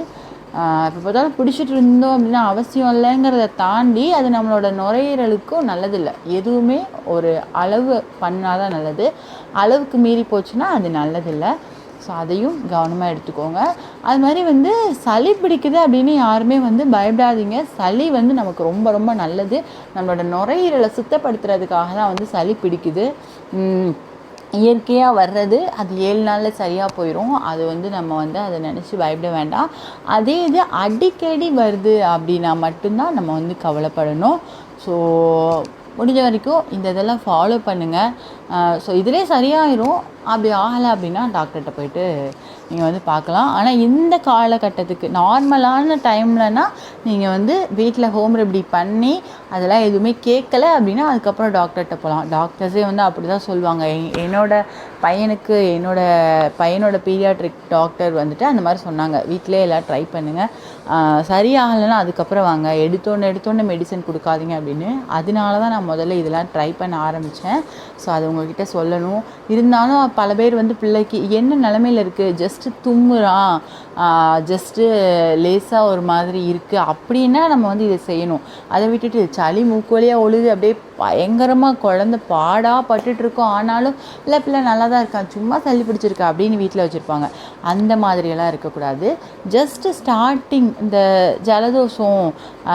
எப்போ பார்த்தாலும் பிடிச்சிட்டு இருந்தோம் அப்படின்னா அவசியம் இல்லைங்கிறத தாண்டி அது நம்மளோட நுரையீரலுக்கும் நல்லதில்லை. எதுவுமே ஒரு அளவு பண்ணால் தான் நல்லது. அளவுக்கு மீறி போச்சுன்னா அது நல்லதில்லை. ஸோ அதையும் கவனமாக எடுத்துக்கோங்க. அது மாதிரி வந்து சளி பிடிக்குது அப்படின்னு யாருமே வந்து பயப்படாதீங்க. சளி வந்து நமக்கு ரொம்ப ரொம்ப நல்லது. நம்மளோட நுரையீரலை சுத்தப்படுத்துறதுக்காக தான் வந்து சளி பிடிக்குது. இயற்கையாக வர்றது, அது 7 நாளில் சரியாக போயிடும். அது வந்து நம்ம வந்து அதை நினச்சி பயப்பட வேண்டாம். அதே இது அடிக்கடி வருது அப்படின்னா மட்டும்தான் நம்ம வந்து கவலைப்படணும். ஸோ முடிஞ்ச வரைக்கும் இதெல்லாம் ஃபாலோ பண்ணுங்கள். ஸோ இதிலே சரியாயிரும். அப்படி ஆகலை அப்படின்னா டாக்டர்கிட்ட போயிட்டு நீங்கள் வந்து பார்க்கலாம். ஆனால் இந்த காலகட்டத்துக்கு நார்மலான டைம்லனா நீங்கள் வந்து வீட்டில் ஹோம் ரெமெடி பண்ணி அதெல்லாம் எதுவுமே கேட்கலை அப்படின்னா அதுக்கப்புறம் டாக்டர்கிட்ட போகலாம். டாக்டர்ஸே வந்து அப்படி தான் சொல்லுவாங்க. என்னோடய பையனோட பீடியாட்ரிக் டாக்டர் வந்துட்டு அந்த மாதிரி சொன்னாங்க, வீட்டிலே எல்லாம் ட்ரை பண்ணுங்கள், சரியாகலைன்னா அதுக்கப்புறம் வாங்க, எடுத்தோன்னே மெடிசன் கொடுக்காதீங்க அப்படின்னு. அதனால தான் நான் முதல்ல இதெல்லாம் ட்ரை பண்ண ஆரம்பித்தேன். ஸோ அது உங்கள்கிட்ட சொல்லணும். இருந்தாலும் பல பேர் வந்து பிள்ளைக்கு என்ன நிலமையில் இருக்குது, ஜஸ்ட்டு தும்முறான், ஜஸ்ட்டு லேசாக ஒரு மாதிரி இருக்குது அப்படின்னா நம்ம வந்து இதை செய்யணும். அதை விட்டுட்டு சளி மூக்கு வழியாக ஒழுகு அப்படியே பயங்கரமாக குழந்த பாடாக பட்டுட்ருக்கோம், ஆனாலும் இல்லை பிள்ளை நல்லா தான் இருக்கான், சும்மா சளி பிடிச்சிருக்கா அப்படின்னு வீட்டில் வச்சுருப்பாங்க. அந்த மாதிரியெல்லாம் இருக்கக்கூடாது. ஜஸ்ட்டு ஸ்டார்டிங் இந்த ஜலதோஷம்,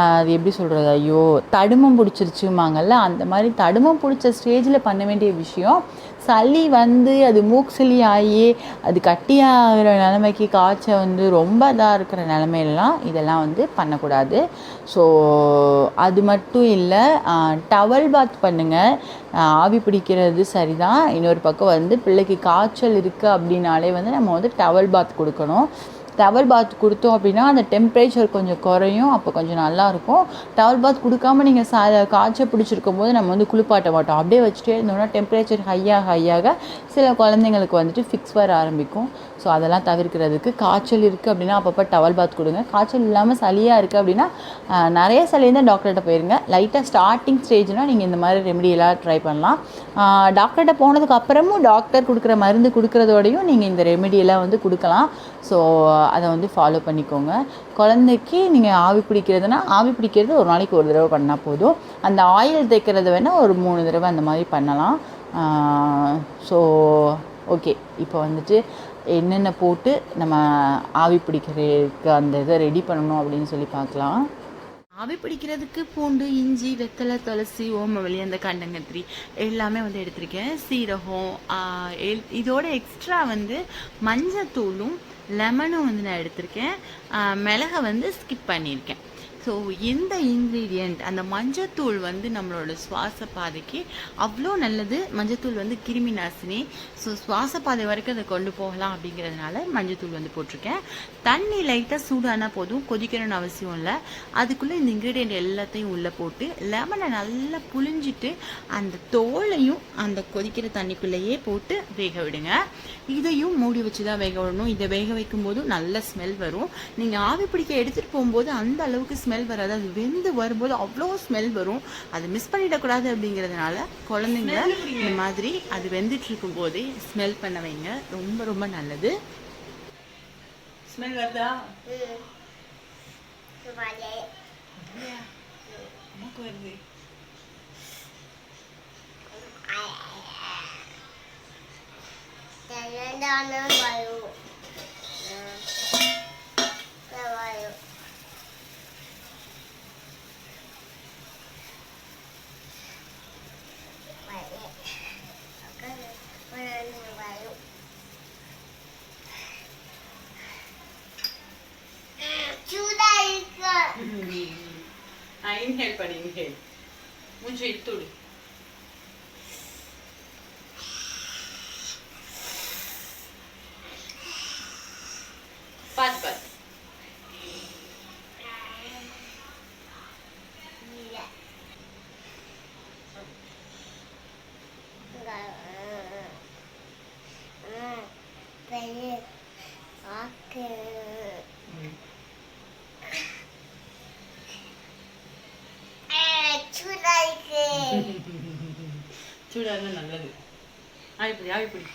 அது எப்படி சொல்கிறது, ஐயோ தடுமம் பிடிச்சிருச்சுமாங்கல்ல, அந்த மாதிரி தடுமம் பிடிச்ச ஸ்டேஜில் பண்ண வேண்டிய விஷயம். சளி வந்து அது மூக்கு சளி ஆகி அது கட்டியாகிற நிலைமைக்கு, காய்ச்சல் வந்து ரொம்ப இதாக இருக்கிற நிலமையெல்லாம் இதெல்லாம் வந்து பண்ணக்கூடாது. ஸோ அது மட்டும் இல்லை, டவல் பாத் பண்ணுங்கள். ஆவி பிடிக்கிறது சரிதான். இன்னொரு பக்கம் வந்து பிள்ளைக்கு காய்ச்சல் இருக்குது அப்படின்னாலே வந்து நம்ம வந்து டவல் பாத் கொடுக்கணும். டவல் பாத் கொடுத்தோம் அப்படின்னா அந்த டெம்பரேச்சர் கொஞ்சம் குறையும், அப்போ கொஞ்சம் நல்லாயிருக்கும். டவல் பாத் கொடுக்காம நீங்கள் காய்ச்சல் பிடிச்சிருக்கும் போது நம்ம வந்து குளிப்பாட்ட மாட்டோம், அப்படியே வச்சுட்டே இருந்தோம்னா டெம்பரேச்சர் ஹையாக சில குழந்தைங்களுக்கு வந்துட்டு ஃபிக்ஸ் வர ஆரம்பிக்கும். ஸோ அதெல்லாம் தவிர்க்கிறதுக்கு. காய்ச்சல் இருக்குது அப்படின்னா அப்பப்போ டவல் பாத் கொடுங்க. காய்ச்சல் இல்லாமல் சளியாக இருக்குது அப்படின்னா நிறைய சளி இருந்தால் டாக்டர்கிட்ட போயிருங்க. லைட்டாக ஸ்டார்டிங் ஸ்டேஜ்னால் நீங்கள் இந்த மாதிரி ரெமெடியெல்லாம் ட்ரை பண்ணலாம். டாக்டர்கிட்ட போனதுக்கு அப்புறமும் டாக்டர் கொடுக்குற மருந்து கொடுக்குறதோடையும் நீங்கள் இந்த ரெமெடியெல்லாம் வந்து கொடுக்கலாம். ஸோ அதை வந்து ஃபாலோ பண்ணிக்கோங்க. குழந்தைக்கு நீங்கள் ஆவி பிடிக்கிறதுனா ஆவி பிடிக்கிறது ஒரு நாளைக்கு ஒரு தடவை பண்ணால் போதும். அந்த ஆயில் தேய்க்கிறது வேணால் ஒரு 3 தடவை அந்த மாதிரி பண்ணலாம். ஸோ ஓகே, இப்போ வந்துட்டு என்னென்ன போட்டு நம்ம ஆவி பிடிக்கிறதுக்கு அந்த இதை ரெடி பண்ணணும் அப்படின்னு சொல்லி பார்க்கலாம். ஆவி பிடிக்கிறதுக்கு பூண்டு, இஞ்சி, வெத்தலை, துளசி, ஓமவல்லி, அந்த கண்டங்கத்திரி எல்லாமே வந்து எடுத்திருக்கேன். சீரகம், இதோட எக்ஸ்ட்ரா வந்து மஞ்சத்தூளும் லெமனும் வந்து நான் எடுத்திருக்கேன். மிளகை வந்து ஸ்கிப் பண்ணியிருக்கேன். ஸோ இந்த இன்க்ரீடியண்ட், அந்த மஞ்சத்தூள் வந்து நம்மளோட சுவாச பாதைக்கு அவ்வளோ நல்லது. மஞ்சத்தூள் வந்து கிருமி நாசினி. ஸோ சுவாச பாதை வரைக்கும் அதை கொண்டு போகலாம் அப்படிங்கிறதுனால மஞ்சத்தூள் வந்து போட்டிருக்கேன். தண்ணி லைட்டாக சூடானால் போதும், கொதிக்கணும்னு அவசியம் இல்லை. அதுக்குள்ளே இந்த இன்க்ரீடியண்ட் எல்லாத்தையும் உள்ளே போட்டு லெமனை நல்லா புழிஞ்சிட்டு அந்த தோலையும் அந்த கொதிக்கிற தண்ணிக்குள்ளேயே போட்டு வேக விடுங்க. இதையும் மூடி வச்சு தான் வேக விடணும். இதை வேக வைக்கும் போதும் நல்ல ஸ்மெல் வரும். நீங்கள் ஆவி பிடிக்க எடுத்துகிட்டு போகும்போது அந்த அளவுக்கு ஸ்மெல் வராது. அது வெந்து வரும்போது அவ்வளோ ஸ்மெல் வரும். அது மிஸ் பண்ணிடக்கூடாது அப்படிங்கிறதுனால குழந்தைங்கள இந்த மாதிரி அது வெந்துட்டு இருக்கும் போதே ஸ்மெல் பண்ண வைங்க. ரொம்ப ரொம்ப நல்லது. ஸ்மெல் வருதா? வருது. இன்ஹேல் பண்ணி, இன்ஹேல் மூச்சு இழுத்து விடு. பாத்து பாத்து. சூடா இருந்தா நல்லது. ஆவிப்படி ஆவிப்படி.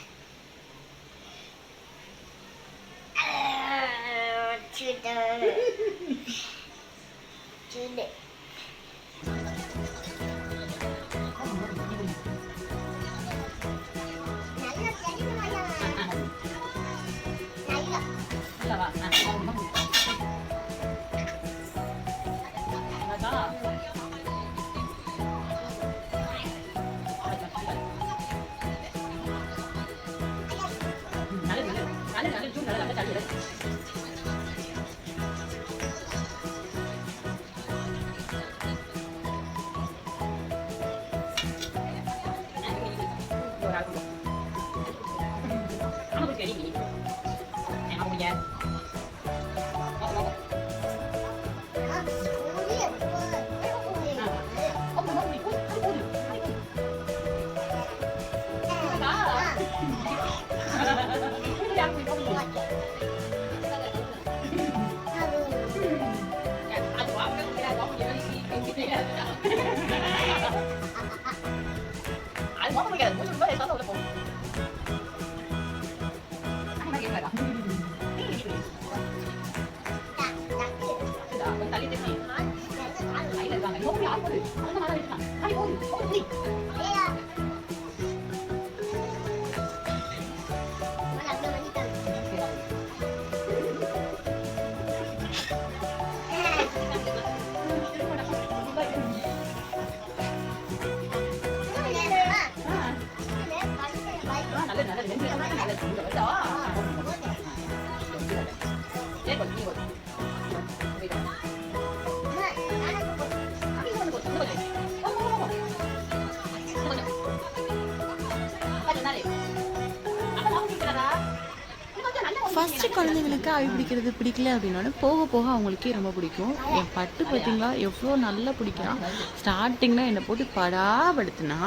ஃபஸ்ட்டு குழந்தைங்களுக்கு ஆவி பிடிக்கிறது பிடிக்கல அப்படின்னா போக போக அவங்களுக்கே ரொம்ப பிடிக்கும். என் பட்டு பார்த்தீங்களா எவ்வளோ நல்லா பிடிக்கிறான். ஸ்டார்டிங்கில் என்னை போட்டு படாபடுத்துனா.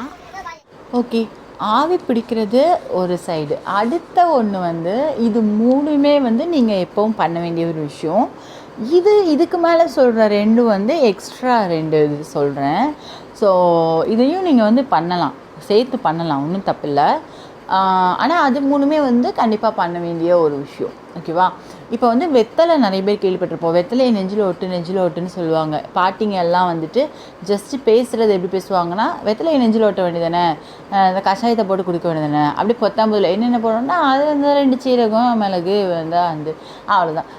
ஓகே, ஆவி பிடிக்கிறது ஒரு சைடு, அடுத்த ஒன்று வந்து இது 3மே வந்து நீங்கள் எப்பவும் பண்ண வேண்டிய ஒரு விஷயம். இதுக்கு மேலே சொல்கிற 2 வந்து எக்ஸ்ட்ரா 2 இது சொல்கிறேன். ஸோ இதையும் நீங்கள் வந்து பண்ணலாம், சேர்த்து பண்ணலாம், ஒன்றும் தப்பில்லை. ஆனால் அது 3மே வந்து கண்டிப்பாக பண்ண வேண்டிய ஒரு விஷயம். ஓகேவா? இப்போ வந்து வெத்தலை நிறைய பேர் கேள்விப்பட்டிருப்போம். வெத்தலையை நெஞ்சில் ஒட்டுன்னு சொல்லுவாங்க. பாட்டிங்க எல்லாம் வந்துட்டு ஜஸ்ட்டு பேசுகிறது எப்படி பேசுவாங்கன்னா, வெத்தலையை நெஞ்சில் ஒட்ட வேண்டியதானே, இந்த கஷாயத்தை போட்டு குடிக்க வேண்டியதானே, அப்படி பொத்தாம்பதில் என்னென்ன போடணும்னா அது வந்து 2 சீரகம் மிளகு வந்தால் வந்து அவ்வளோதான்.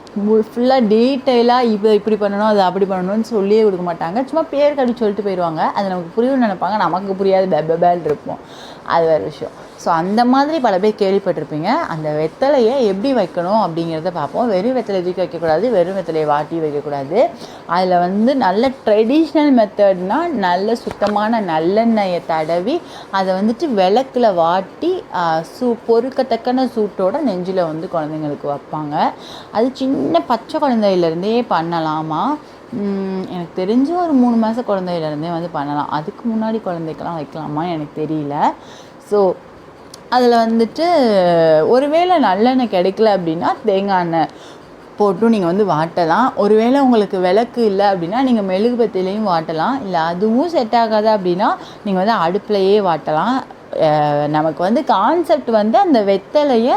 ஃபுல்லாக டீட்டெயிலாக இப்படி பண்ணணும் அது அப்படி பண்ணணும்னு சொல்லியே கொடுக்க மாட்டாங்க. சும்மா பேர் கடி சொல்லிட்டு போயிடுவாங்க. அது நமக்கு புரியும்னு நினைப்பாங்க, நமக்கு புரியாது, பெபேல் இருப்போம். அது வேறு விஷயம். ஸோ அந்த மாதிரி பல பேர் கேள்விப்பட்டிருப்பீங்க. அந்த வெத்தலையை எப்படி வைக்கணும் அப்படிங்கிறத பார்ப்போம். வெறும் வெத்தலை தூக்கி வைக்கக்கூடாது, வெறும் வெத்தலையை வாட்டி வைக்கக்கூடாது. அதில் வந்து நல்ல ட்ரெடிஷ்னல் மெத்தட்னால் நல்ல சுத்தமான நல்லெண்ணெயை தடவி அதை வந்துட்டு விளக்கில் வாட்டி பொறுக்கத்தக்கன சூட்டோட நெஞ்சில் வந்து குழந்தைங்களுக்கு வைப்பாங்க. அது சின்ன பச்சை குழந்தையிலேருந்தே பண்ணலாமா. எனக்கு தெரிஞ்ச ஒரு 3 மாத குழந்தையிலேருந்தே வந்து பண்ணலாம். அதுக்கு முன்னாடி குழந்தைக்கெல்லாம் வைக்கலாமா எனக்கு தெரியல. ஸோ அதில் வந்துட்டு ஒருவேளை நல்லெண்ணெய் கிடைக்கல அப்படின்னா தேங்காய் எண்ணெய் போட்டும் நீங்கள் வந்து வாட்டலாம். ஒருவேளை உங்களுக்கு விளக்கு இல்லை அப்படின்னா நீங்கள் மெழுகுபத்திலையும் வாட்டலாம். இல்லை அதுவும் செட் ஆகாது அப்படின்னா நீங்கள் வந்து அடுப்புலையே வாட்டலாம். நமக்கு வந்து கான்செப்ட் வந்து அந்த வெத்தலையை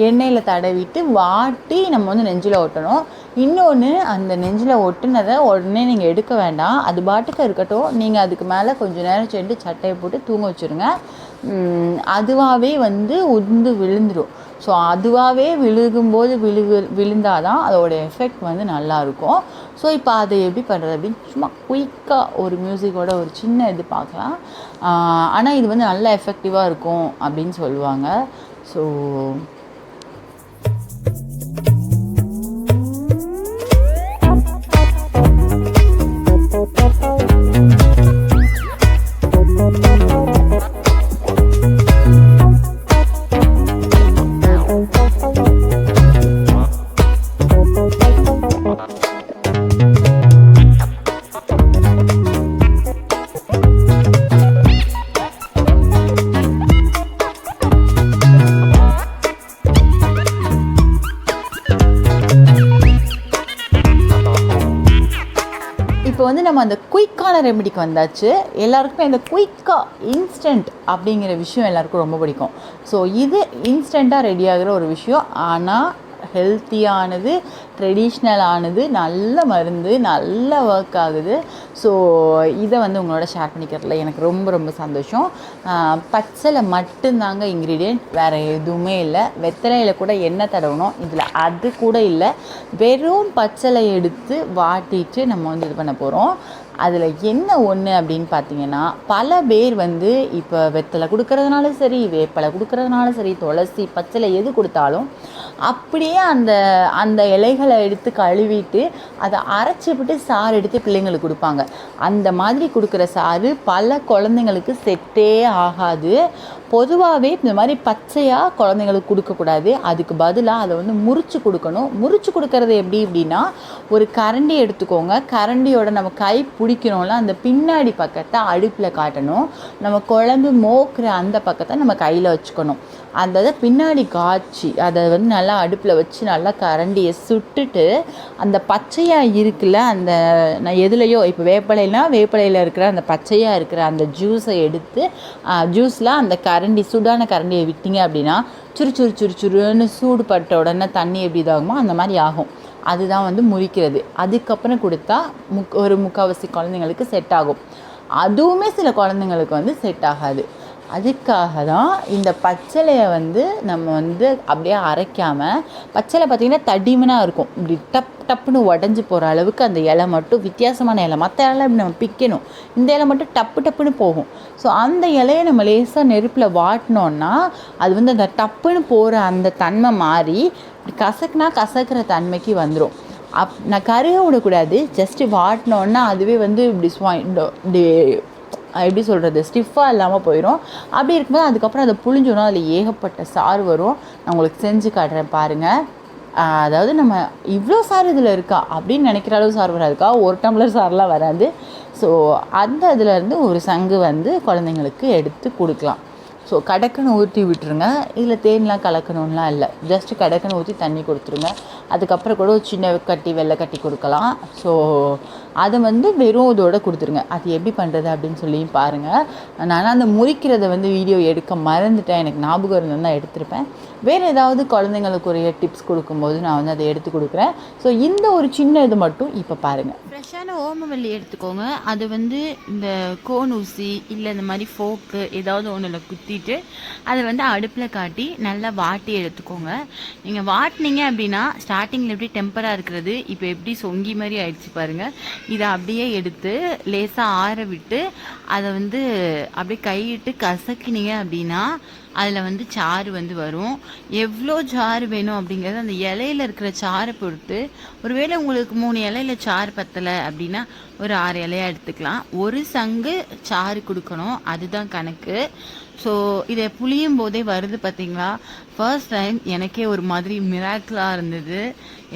எண்ணெயில் தடவிட்டு வாட்டி நம்ம வந்து நெஞ்சில் ஒட்டணும். இன்னொன்று, அந்த நெஞ்சில் ஒட்டுனதை உடனே நீங்கள் எடுக்க வேண்டாம், அது பாட்டுக்கு இருக்கட்டும். நீங்கள் அதுக்கு மேலே கொஞ்சம் நேரம் சென்று சட்டையை போட்டு தூங்க வச்சுருங்க. அதுவாகவே வந்து உந்து விழுந்துடும். ஸோ அதுவாகவே விழுகும்போது விழுந்தால் தான் அதோடய எஃபெக்ட் வந்து நல்லாயிருக்கும். ஸோ இப்போ அதை எப்படி பண்ணுறது அப்படின்னு சும்மா குயிக்காக ஒரு மியூசிக்கோட ஒரு சின்ன இது பார்க்கலாம். ஆனால் இது வந்து நல்லா எஃபெக்டிவாக இருக்கும் அப்படின்னு சொல்லுவாங்க. ஸோ இப்போ வந்து நம்ம அந்த குயிக்கான ரெமெடிக்கு வந்தாச்சு. எல்லாருக்குமே அந்த குயிக்காக இன்ஸ்டன்ட் அப்படிங்கிற விஷயம் எல்லாருக்கும் ரொம்ப பிடிக்கும். ஸோ இது இன்ஸ்டண்ட்டாக ரெடி ஆகிற ஒரு விஷயம். ஆனால் ஹெல்த்தியானது, ட்ரெடிஷ்னலானது, நல்ல மருந்து, நல்ல ஒர்க் ஆகுது. ஸோ இதை வந்து உங்களோட ஷேர் பண்ணிக்கிறதுல எனக்கு ரொம்ப ரொம்ப சந்தோஷம். பச்சளை மட்டும்தாங்க இன்க்ரீடியண்ட், வேறு எதுவுமே இல்லை. வெத்தலையில் கூட எண்ணெய் தடவணும், இதில் அது கூட இல்லை. வெறும் பச்சளை எடுத்து வாட்டிட்டு நம்ம வந்து இது பண்ண போகிறோம். அதில் என்ன ஒன்று அப்படின்னு பார்த்தீங்கன்னா, பல பேர் வந்து இப்போ வெத்தலை கொடுக்கறதுனால சரி, வேப்பலை கொடுக்கறதுனால சரி, துளசி, பச்சளை எது கொடுத்தாலும் அப்படியே அந்த அந்த இலைகளை எடுத்து கழுவிட்டு அதை அரைச்சிவிட்டு சாறு எடுத்து பிள்ளைங்களுக்கு கொடுப்பாங்க. அந்த மாதிரி கொடுக்குற சாறு பல குழந்தைங்களுக்கு செட்டே ஆகாது. பொதுவாகவே இந்த மாதிரி பச்சையாக குழந்தைங்களுக்கு கொடுக்கக்கூடாது. அதுக்கு பதிலாக அதை வந்து முறித்து கொடுக்கணும். முறித்து கொடுக்கறது எப்படி அப்படின்னா, ஒரு கரண்டி எடுத்துக்கோங்க. கரண்டியோட நம்ம கை பிடிக்கிறோம்ல, அந்த பின்னாடி பக்கத்தை அடுப்பில் காட்டணும். நம்ம குழம்பு மோக்கிற அந்த பக்கத்தை நம்ம கையில் வச்சுக்கணும். அந்த இதை பின்னாடி காய்ச்சி அதை வந்து நல்லா அடுப்பில் வச்சு நல்லா கரண்டியை சுட்டுட்டு, அந்த பச்சையாக இருக்குல்ல, அந்த நான் எதுலையோ இப்போ வேப்பிலையில் இருக்கிற அந்த பச்சையாக இருக்கிற அந்த ஜூஸை எடுத்து ஜூஸில் அந்த கரண்டி, சூடான கரண்டியை விட்டீங்க அப்படின்னா சுறுன்னு சூடு பட்ட உடனே தண்ணி எப்படி இதாகுமோ அந்த மாதிரி ஆகும். அதுதான் வந்து முறிக்கிறது. அதுக்கப்புறம் கொடுத்தா ஒரு முக்கால்வாசி குழந்தைங்களுக்கு செட் ஆகும். அதுவுமே சில குழந்தைங்களுக்கு வந்து செட் ஆகாது. அதுக்காக தான் இந்த பச்சளையை வந்து நம்ம வந்து அப்படியே அரைக்காமல், பச்சளை பார்த்திங்கன்னா தடிமனாக இருக்கும், இப்படி டப்புன்னு உடஞ்சி போகிற அளவுக்கு அந்த இலை மட்டும் வித்தியாசமான இலை. மற்ற இலை இப்படி நம்ம பிக்கணும், இந்த இலை மட்டும் டப்புன்னு போகும். ஸோ அந்த இலையை நம்ம லேசாக நெருப்பில் வாட்டினோன்னா அது வந்து அந்த டப்புன்னு போகிற அந்த தன்மை மாறி இப்படி கசக்கிற தன்மைக்கு வந்துடும். நான் கருக விடக்கூடாது, ஜஸ்ட்டு வாட்டினோன்னா அதுவே வந்து இப்படி எப்படி சொல்கிறது, ஸ்டிஃபாக இல்லாமல் போயிடும். அப்படி இருக்கும்போது அதுக்கப்புறம் அதை புழிஞ்சோன்னா அதில் ஏகப்பட்ட சாறு வரும். நான் உங்களுக்கு செஞ்சு காட்டுறேன் பாருங்கள். அதாவது நம்ம இவ்வளோ சாறு இதில் இருக்கா அப்படின்னு நினைக்கிற அளவு சாறு வராதுக்கா, ஒரு டம்ளர் சாறுலாம் வராது. ஸோ அந்த இதிலேருந்து ஒரு சங்கு வந்து குழந்தைங்களுக்கு எடுத்து கொடுக்கலாம். ஸோ கடக்குன்னு ஊற்றி விட்டுருங்க. இதில் தேன்லாம் கலக்கணும்லாம் இல்லை, ஜஸ்ட்டு கடக்குன்னு ஊற்றி தண்ணி கொடுத்துருங்க. அதுக்கப்புறம் கூட ஒரு சின்ன கட்டி வெள்ளை கட்டி கொடுக்கலாம். ஸோ அதை வந்து வெறும் இதோடு கொடுத்துருங்க. அது எப்படி பண்ணுறது அப்படின்னு சொல்லி பாருங்கள். நான் அந்த முறிக்கிறத வந்து வீடியோ எடுக்க மறந்துட்டேன், எனக்கு ஞாபகம் இருந்தது தான் எடுத்திருப்பேன். வேறு ஏதாவது குழந்தைங்களுக்குரிய டிப்ஸ் கொடுக்கும்போது நான் வந்து அதை எடுத்து கொடுக்குறேன். ஸோ இந்த ஒரு சின்ன இது மட்டும் இப்போ பாருங்கள். ஃப்ரெஷ்ஷான ஓமவல்லி எடுத்துக்கோங்க. அது வந்து இந்த கோன் ஊசி இல்லை இந்த மாதிரி ஃபோக்கு ஏதாவது ஒன்றில் குத்திட்டு அதை வந்து அடுப்பில் காட்டி நல்லா வாட்டி எடுத்துக்கோங்க. நீங்கள் வாட்டினீங்க அப்படின்னா ஸ்டார்டிங்கில் எப்படி டெம்பராக இருக்கிறது இப்போ எப்படி சொங்கி மாதிரி ஆயிடுச்சு பாருங்கள். இதை அப்படியே எடுத்து லேசாக ஆற விட்டு அதை வந்து அப்படியே கையிட்டு கசக்கினீங்க அப்படின்னா அதில் வந்து சாறு வந்து வரும். எவ்வளோ சாறு வேணும் அப்படிங்கிறது அந்த இலையில் இருக்கிற சாறை பொறுத்து. ஒருவேளை உங்களுக்கு 3 இலையில சாறு பத்தலை அப்படின்னா ஒரு 6 இலையா எடுத்துக்கலாம். ஒரு சங்கு சாறு கொடுக்கணும், அதுதான் கணக்கு. ஸோ இதை புளியும் போதே வருது பார்த்தீங்களா. ஃபர்ஸ்ட் டைம் எனக்கே ஒரு மாதிரி மிராக்கிளாக இருந்தது.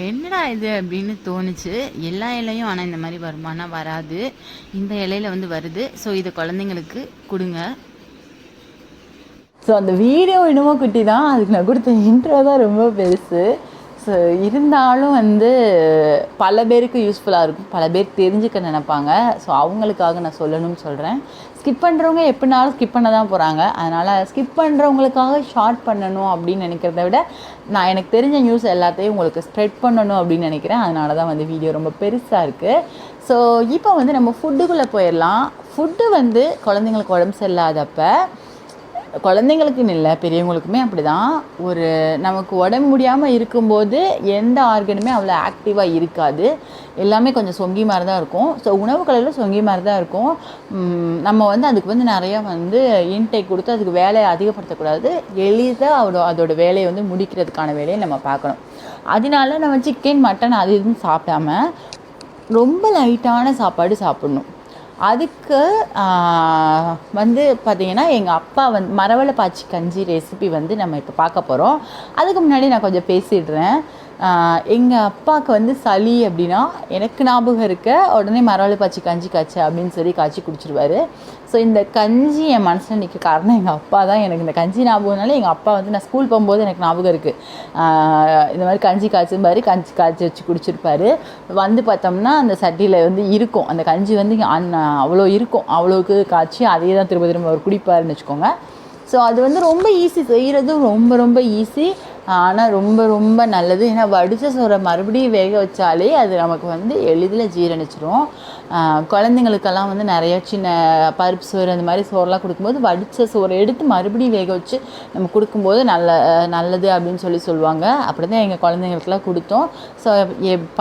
என்னடா இது அப்படின்னு தோணுச்சு. எல்லா இலையும் ஆனால் இந்த மாதிரி வருமானா வராது, இந்த இலையில வந்து வருது. ஸோ இதை குழந்தைங்களுக்கு கொடுங்க. ஸோ அந்த வீடியோ என்னமோ குட்டி தான், அதுக்கு நான் கொடுத்த இன்ட்ரோ தான் ரொம்ப பெருசு. ஸோ இருந்தாலும் வந்து பல பேருக்கு யூஸ்ஃபுல்லாக இருக்கும், பல பேர் தெரிஞ்சுக்க நினைப்பாங்க. ஸோ அவங்களுக்காக நான் சொல்லணும்னு சொல்கிறேன். ஸ்கிப் பண்ணுறவங்க எப்படினாலும் ஸ்கிப் பண்ண தான் போகிறாங்க. அதனால் ஸ்கிப் பண்ணுறவங்களுக்காக ஷார்ட் பண்ணணும் அப்படின்னு நினைக்கிறத விட நான் எனக்கு தெரிஞ்ச நியூஸ் எல்லாத்தையும் உங்களுக்கு ஸ்ப்ரெட் பண்ணணும் அப்படின்னு நினைக்கிறேன். அதனால தான் வந்து வீடியோ ரொம்ப பெருசாக இருக்குது. ஸோ இப்போ வந்து நம்ம ஃபுட்டுக்குள்ளே போயிடலாம். ஃபுட்டு வந்து குழந்தைங்களுக்கு உடம்பு சரியில்லாதப்போ, குழந்தைங்களுக்குன்னு இல்லை பெரியவங்களுக்குமே அப்படி தான், ஒரு நமக்கு உடம்பு முடியாமல் இருக்கும்போது எந்த ஆர்கனுமே அவ்வளோ ஆக்டிவாக இருக்காது, எல்லாமே கொஞ்சம் சொங்கி மாதிரி தான் இருக்கும். ஸோ உணவுகளில் சொங்கி மாதிரி தான் இருக்கும். நம்ம வந்து அதுக்கு வந்து நிறையா வந்து இன்டேக் கொடுத்து அதுக்கு வேலையை அதிகப்படுத்தக்கூடாது. எளிதாக அதோட வேலையை வந்து முடிக்கிறதுக்கான வேலையை நம்ம பார்க்கணும். அதனால நம்ம சிக்கன் மட்டன் அது இதுன்னு சாப்பிடாம ரொம்ப லைட்டான சாப்பாடு சாப்பிட்ணும். அதுக்கு வந்து பார்த்திங்கன்னா எங்கள் அப்பா வந்து மரவள்ளை பாச்சி கஞ்சி ரெசிபி வந்து நம்ம இப்போ பார்க்க போகிறோம். அதுக்கு முன்னாடி நான் கொஞ்சம் பேசிடுறேன். எங்கள் அப்பாவுக்கு வந்து சளி அப்படின்னா எனக்கு ஞாபகம் இருக்க உடனே மரவள்ளை பாச்சி கஞ்சி காய்ச்சி அப்படின்னு சொல்லி காய்ச்சி குடிச்சிடுவார். ஸோ இந்த கஞ்சி என் மனசில் நிற்க காரணம் எங்கள் அப்பா தான். எனக்கு இந்த கஞ்சி ஞாபகம்னால எங்கள் அப்பா வந்து நான் ஸ்கூல் போகும்போது எனக்கு ஞாபகம் இருக்குது, இந்த மாதிரி கஞ்சி காய்ச்சி மாதிரி கஞ்சி காய்ச்சி வச்சு குடிச்சிருப்பார். வந்து பார்த்தோம்னா அந்த சட்டியில் வந்து இருக்கும் அந்த கஞ்சி வந்து அவ்வளோ இருக்கும், அவ்வளோக்கு காய்ச்சி அதே தான் திரும்ப திரும்ப அவர் குடிப்பாருன்னு வச்சுக்கோங்க. ஸோ அது வந்து ரொம்ப ஈஸி, செய்கிறதும் ரொம்ப ரொம்ப ஈஸி, ஆனால் ரொம்ப ரொம்ப நல்லது. ஏன்னா வடித்த சோறை மறுபடியும் வேக வச்சாலே அது நமக்கு வந்து எளிதில் ஜீரணிச்சிரும். குழந்தைங்களுக்கெல்லாம் வந்து நிறைய சின்ன பருப்பு சோறு அந்த மாதிரி சோறெலாம் கொடுக்கும்போது வடித்த சோறை எடுத்து மறுபடியும் வேக வச்சு நம்ம கொடுக்கும்போது நல்லது அப்படின்னு சொல்லுவாங்க. அப்படி தான் எங்கள் குழந்தைங்களுக்கெல்லாம் கொடுத்தோம். ஸோ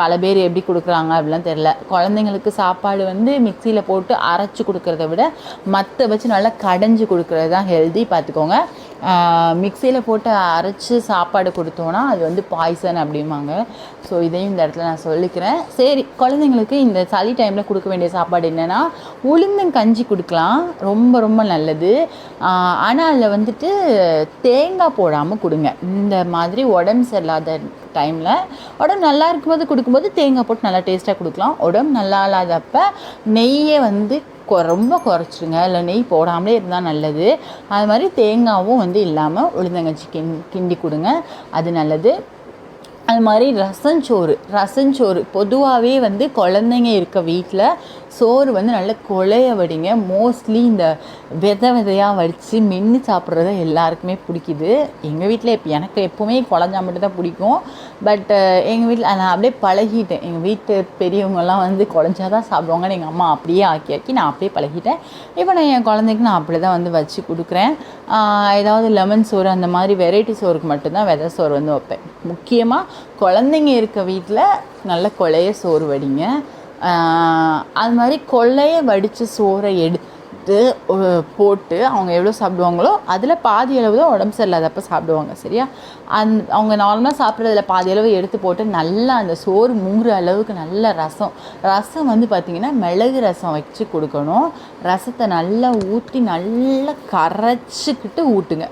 பல பேர் எப்படி கொடுக்குறாங்க அப்படிலாம் தெரில. குழந்தைங்களுக்கு சாப்பாடு வந்து மிக்சியில் போட்டு அரைச்சி கொடுக்குறத விட மற்ற வச்சு நல்லா கடைஞ்சி கொடுக்குறது தான் ஹெல்தி, பார்த்துக்கோங்க. மிக்சியில் போட்டு அரைச்சி சாப்பாடு கொடுத்தோன்னா அது வந்து பாய்சன் அப்படிம்பாங்க. ஸோ இதையும் இந்த இடத்துல நான் சொல்லிக்கிறேன். சரி, குழந்தைங்களுக்கு இந்த சளி டைமில் கொடுக்க வேண்டிய சாப்பாடு என்னென்னா உளுந்தங்கஞ்சி கொடுக்கலாம், ரொம்ப ரொம்ப நல்லது. ஆனால் அதில் வந்துட்டு தேங்காய் போடாமல் கொடுங்க. இந்த மாதிரி உடம்பு சரியில்லாத டைமில் உடம்பு நல்லா இருக்கும்போது கொடுக்கும்போது தேங்காய் போட்டு நல்லா டேஸ்ட்டாக கொடுக்கலாம். உடம்பு நல்லா இல்லாதப்போ நெய்யை வந்து ரொம்ப குறைச்சிருங்க, இல்லை நெய் போடாமலே இருந்தால் நல்லது. அது மாதிரி தேங்காயும் வந்து இல்லாமல் உளுந்தங்கஞ்சி கிண்டி கொடுங்க, அது நல்லது. அது மாதிரி ரசஞ்சோறு பொதுவாகவே வந்து குழந்தைங்க இருக்க வீட்டில் சோறு வந்து நல்லா குழைய வடிங்க. மோஸ்ட்லி இந்த விதையாக வடித்து மென்று சாப்பிட்றது எல்லாருக்குமே பிடிக்குது. எங்கள் வீட்டில் எனக்கு எப்போவுமே குழஞ்சா மட்டும் தான் பிடிக்கும். பட் எங்கள் வீட்டில் நான் அப்படியே பழகிட்டேன். எங்கள் வீட்டு பெரியவங்கெல்லாம் வந்து குழஞ்சா தான் சாப்பிடுவாங்கன்னு எங்கள் அம்மா அப்படியே ஆக்கி நான் அப்படியே பழகிட்டேன். இப்போ நான் என் குழந்தைக்கு நான் அப்படி தான் வந்து வச்சு கொடுக்குறேன். ஏதாவது லெமன் சோறு அந்த மாதிரி வெரைட்டி சோறுக்கு மட்டும்தான் விதை சோறு வந்து வைப்பேன். முக்கியமாக குழந்தைங்க இருக்க வீட்டில் நல்ல குழைய சோறு வடிங்க. அது மாதிரி கொள்ளைய வடித்த சோறை எடுத்து போட்டு அவங்க எவ்வளோ சாப்பிடுவாங்களோ அதில் பாதி அளவு தான் உடம்பு சரியில்லாதப்போ சாப்பிடுவாங்க, சரியா? அவங்க நார்மலாக சாப்பிட்றதுல பாதி அளவு எடுத்து போட்டு நல்லா அந்த சோறு முங்குற அளவுக்கு நல்ல ரசம் வந்து பார்த்திங்கன்னா மிளகு ரசம் வச்சு கொடுக்கணும். ரசத்தை நல்லா ஊற்றி நல்லா கரைச்சிக்கிட்டு ஊட்டுங்க.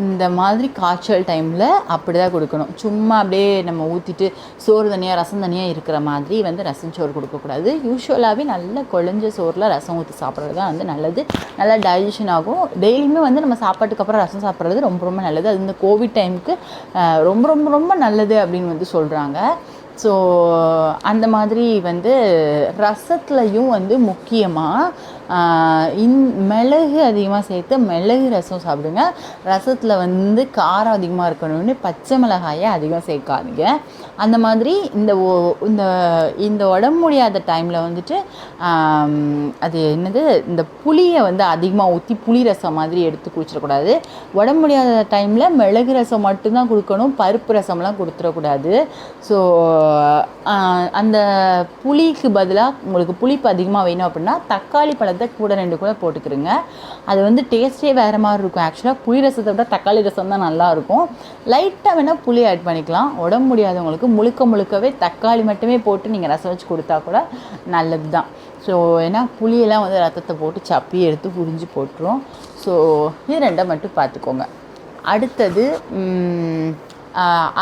இந்த மாதிரி காய்ச்சல் டைமில் அப்படி தான் கொடுக்கணும். சும்மா அப்படியே நம்ம ஊற்றிட்டு சோறு தனியாக ரசம் தனியாக இருக்கிற மாதிரி வந்து ரசம் சோறு கொடுக்கக்கூடாது. யூஸ்வலாகவே நல்ல குழஞ்ச சோறில் ரசம் ஊற்றி சாப்பிட்றது தான் வந்து நல்லது. நல்லா டைஜஷன் ஆகும். டெய்லியுமே வந்து நம்ம சாப்பாட்டுக்கு அப்புறம் ரசம் சாப்பிட்றது ரொம்ப ரொம்ப நல்லது. அது இந்த கோவிட் டைமுக்கு ரொம்ப ரொம்ப ரொம்ப நல்லது அப்படின்னு வந்து சொல்கிறாங்க. ஸோ அந்த மாதிரி வந்து ரசத்துலையும் வந்து முக்கியமாக மிளகு அதிகமாக சேர்த்து மிளகு ரசம் சாப்பிடுங்க. ரசத்தில் வந்து காரம் அதிகமாக இருக்கணும்னு பச்சை மிளகாயை அதிகம் சேர்க்காதீங்க. அந்த மாதிரி இந்த இந்த உடம்பு முடியாத டைமில் வந்துட்டு அது என்னது, இந்த புளியை வந்து அதிகமாக ஊற்றி புளி ரசம் மாதிரி எடுத்து குடிச்சிடக்கூடாது. உடம்பு முடியாத டைமில் மிளகு ரசம் மட்டும்தான் கொடுக்கணும், பருப்பு ரசம்லாம் கொடுத்துடக்கூடாது. ஸோ அந்த புளிக்கு பதிலாக உங்களுக்கு புளிப்பு அதிகமாக வேணும் அப்படின்னா தக்காளி பழத்தை கூட 2 கூட போட்டுக்கிறங்க. அது வந்து டேஸ்ட்டே வேறு மாதிரி இருக்கும். ஆக்சுவலாக புளி ரசத்தை விட தக்காளி ரசம் தான் நல்லாயிருக்கும். லைட்டாக வேணால் புளி ஆட் பண்ணிக்கலாம். உடம்பு முடியாதவங்களுக்கு முழுக்கவே தக்காளி மட்டுமே போட்டு நீங்கள் ரசம் வச்சு கொடுத்தா கூட நல்லது தான். ஸோ ஏன்னா புளியெல்லாம் வந்து ரத்தத்தை போட்டு சப்பி எடுத்து புரிஞ்சு போட்டுரும். ஸோ இது 2 மட்டும் பார்த்துக்கோங்க. அடுத்தது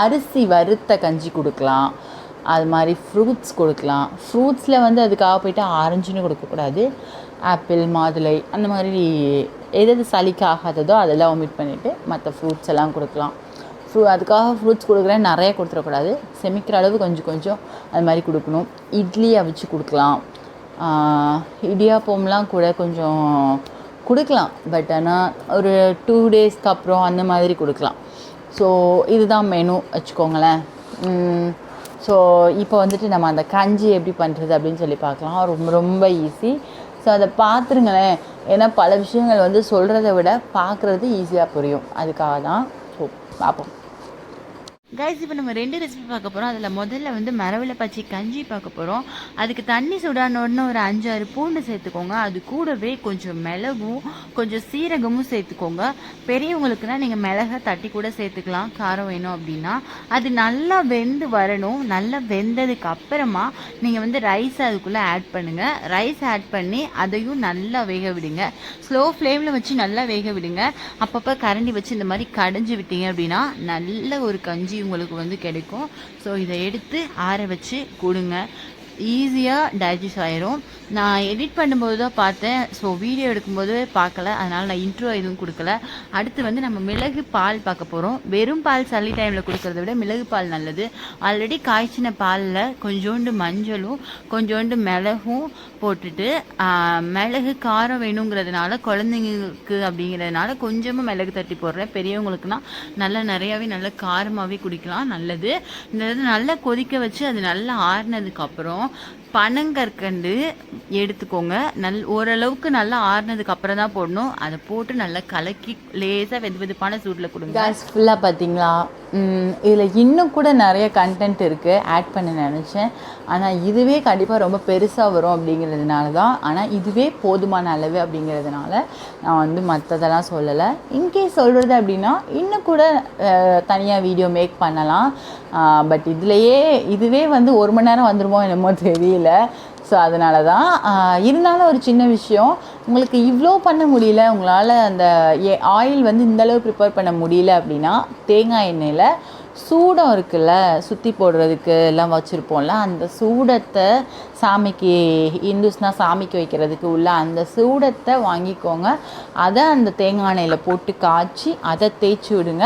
அரிசி வறுத்த கஞ்சி கொடுக்கலாம். அது மாதிரி ஃப்ரூட்ஸ் கொடுக்கலாம். ஃப்ரூட்ஸில் வந்து அதுக்காக போய்ட்டு ஆரஞ்சுன்னு கொடுக்கக்கூடாது. ஆப்பிள், மாதுளை அந்த மாதிரி எது சளிக்கு ஆகாததோ அதெல்லாம் ஒமிட் பண்ணிவிட்டு மற்ற ஃப்ரூட்ஸ் எல்லாம் கொடுக்கலாம். அதுக்காக ஃப்ரூட்ஸ் கொடுக்குறேன் நிறைய கொடுத்துடக்கூடாது. செமிக்கிற அளவு கொஞ்சம் அது மாதிரி கொடுக்கணும். இட்லி அவிச்சு கொடுக்கலாம். இடியாப்பம்லாம் கூட கொஞ்சம் கொடுக்கலாம். பட் ஆனால் ஒரு 2 டேஸ்க்கு அப்புறம் அந்த மாதிரி கொடுக்கலாம். ஸோ இதுதான் மெனு வச்சுக்கோங்களேன். ஸோ இப்போ வந்துட்டு நம்ம அந்த கஞ்சி எப்படி பண்ணுறது அப்படின்னு சொல்லி பார்க்கலாம். ரொம்ப ரொம்ப ஈஸி. ஸோ அதை பார்த்துருங்களேன். ஏன்னா பல விஷயங்கள் வந்து சொல்கிறத விட பார்க்குறது ஈஸியாக புரியும். அதுக்காக தான். ஸோ பார்ப்போம். கைஸ், இப்போ நம்ம 2 ரெசிபி பார்க்க போகிறோம். அதில் முதல்ல வந்து மரவள்ளி பச்சை கஞ்சி பார்க்க போகிறோம். அதுக்கு தண்ணி சுடானோடனே ஒரு 5-6 பூண்டு சேர்த்துக்கோங்க. அது கூடவே கொஞ்சம் மிளகும் கொஞ்சம் சீரகமும் சேர்த்துக்கோங்க. பெரியவங்களுக்குனா நீங்கள் மிளகை தட்டி கூட சேர்த்துக்கலாம், காரம் வேணும் அப்படின்னா. அது நல்லா வெந்து வரணும். நல்லா வெந்ததுக்கு அப்புறமா நீங்கள் வந்து ரைஸ் அதுக்குள்ளே ஆட் பண்ணுங்கள். ரைஸ் ஆட் பண்ணி அதையும் நல்லா வேக விடுங்க. ஸ்லோ ஃப்ளேமில் வச்சு நல்லா வேக விடுங்க. அப்பப்போ கரண்டி வச்சு இந்த மாதிரி கடைஞ்சி விட்டீங்க அப்படின்னா நல்ல ஒரு கஞ்சி உங்களுக்கு வந்து கிடைக்கும். ஸோ இதை எடுத்து ஆற வச்சு கொடுங்க. ஈஸியாக டைஜஸ்ட் ஆயிரும். நான் எடிட் பண்ணும்போது தான் பார்த்தேன். ஸோ வீடியோ எடுக்கும்போது பார்க்கல, அதனால் நான் இன்ட்ரோ எதுவும் கொடுக்கல. அடுத்து வந்து நம்ம மிளகு பால் பார்க்க போகிறோம். வெறும் பால் சளி டைமில் கொடுக்கறத விட மிளகு பால் நல்லது. ஆல்ரெடி காய்ச்சின பாலில் கொஞ்சோண்டு மஞ்சளும் கொஞ்சோண்டு மிளகும் போட்டுட்டு, மிளகு காரம் வேணுங்கிறதுனால குழந்தைங்களுக்கு அப்படிங்கிறதுனால கொஞ்சமாக மிளகு தட்டி போடுறேன். பெரியவங்களுக்குனா நல்லா நிறையாவே நல்லா காரமாகவே குடிக்கலாம், நல்லது. இந்த இது நல்லா கொதிக்க வச்சு அது நல்லா ஆறுனதுக்கப்புறம் பனங்கற்கண்டு எடுத்துக்கோங்க. ஓரளவுக்கு நல்லா ஆறுனதுக்கு அப்புறம் தான் போடணும். அதை போட்டு நல்லா கலக்கி லேசாக வெதுவெதுப்பான சூட்டில் கொடுங்க. கேஸ் ஃபுல்லாக பார்த்தீங்களா? இதில் இன்னும் கூட நிறைய கண்டென்ட் இருக்குது, ஆட் பண்ண நினச்சேன். ஆனால் இதுவே கண்டிப்பாக ரொம்ப பெருசாக வரும் அப்படிங்கிறதுனால தான். ஆனால் இதுவே போதுமான அளவு அப்படிங்கிறதுனால நான் வந்து மற்றதெல்லாம் சொல்லலை. இன்கேஸ் சொல்கிறது அப்படின்னா இன்னும் கூட தனியாக வீடியோ மேக் பண்ணலாம். பட் இதுவே வந்து 1 மணி நேரம் வந்துடுமோ என்னமோ தெரியல. ஸோ அதனால தான். இருந்தாலும் ஒரு சின்ன விஷயம், உங்களுக்கு இவ்வளோ பண்ண முடியல, உங்களால் அந்த ஆயில் வந்து இந்தளவு ப்ரிப்பேர் பண்ண முடியல அப்படின்னா தேங்காய் எண்ணெயில் சூடம் இருக்குல்ல, சுற்றி போடுறதுக்கு எல்லாம் வச்சுருப்போம்ல, அந்த சூடத்தை சாமிக்கு, இந்துஸ்னால் சாமிக்கு வைக்கிறதுக்கு உள்ள அந்த சூடத்தை வாங்கிக்கோங்க. அதை அந்த தேங்காய் எண்ணெயில் போட்டு காய்ச்சி அதை தேய்ச்சி விடுங்க.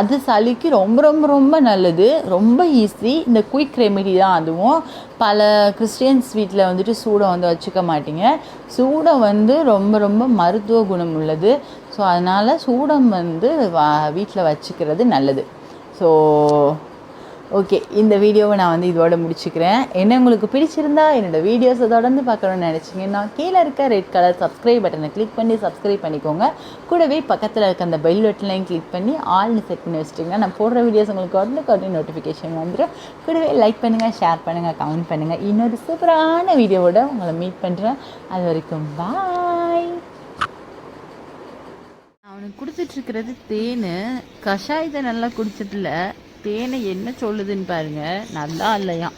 அது சளிக்கு ரொம்ப ரொம்ப ரொம்ப நல்லது. ரொம்ப ஈஸி. இந்த குயிக் ரெமெடி தான் அதுவும். பல கிறிஸ்டியன்ஸ் வீட்டில் வந்துட்டு சூடம் வந்து வச்சுக்க மாட்டீங்க. சூடம் வந்து ரொம்ப ரொம்ப மருத்துவ குணம் உள்ளது. ஸோ அதனால் சூடம் வந்து வீட்டில் வச்சுக்கிறது நல்லது. ஸோ ஓகே, இந்த வீடியோவை நான் வந்து இதோட முடிச்சுக்கிறேன். என்ன உங்களுக்கு பிடிச்சிருந்தா என்னோடய வீடியோஸை தொடர்ந்து பார்க்கணுன்னு நினச்சிங்கன்னா கீழே இருக்க ரெட் கலர் சப்ஸ்கிரைப் பட்டனை கிளிக் பண்ணி சப்ஸ்கிரைப் பண்ணிக்கோங்க. கூடவே பக்கத்தில் இருக்க அந்த பெல் பட்டனையும் கிளிக் பண்ணி ஆல்னு செட் பண்ணி வச்சுட்டிங்கன்னா நான் போடுற வீடியோஸ் உங்களுக்கு உடனே நோட்டிஃபிகேஷன் வந்துடும். கூடவே லைக் பண்ணுங்கள், ஷேர் பண்ணுங்கள், கமெண்ட் பண்ணுங்கள். இன்னொரு சூப்பரான வீடியோவோட உங்களை மீட் பண்ணுறேன். அது வரைக்கும் பாய். அவனுக்கு கொடுத்துட்ருக்கிறது தேன். கஷாயத்தை நல்லா குடிச்சதில்ல, தேனை என்ன சொல்லுதுன்னு பாருங்கள், நல்லா இல்லையா?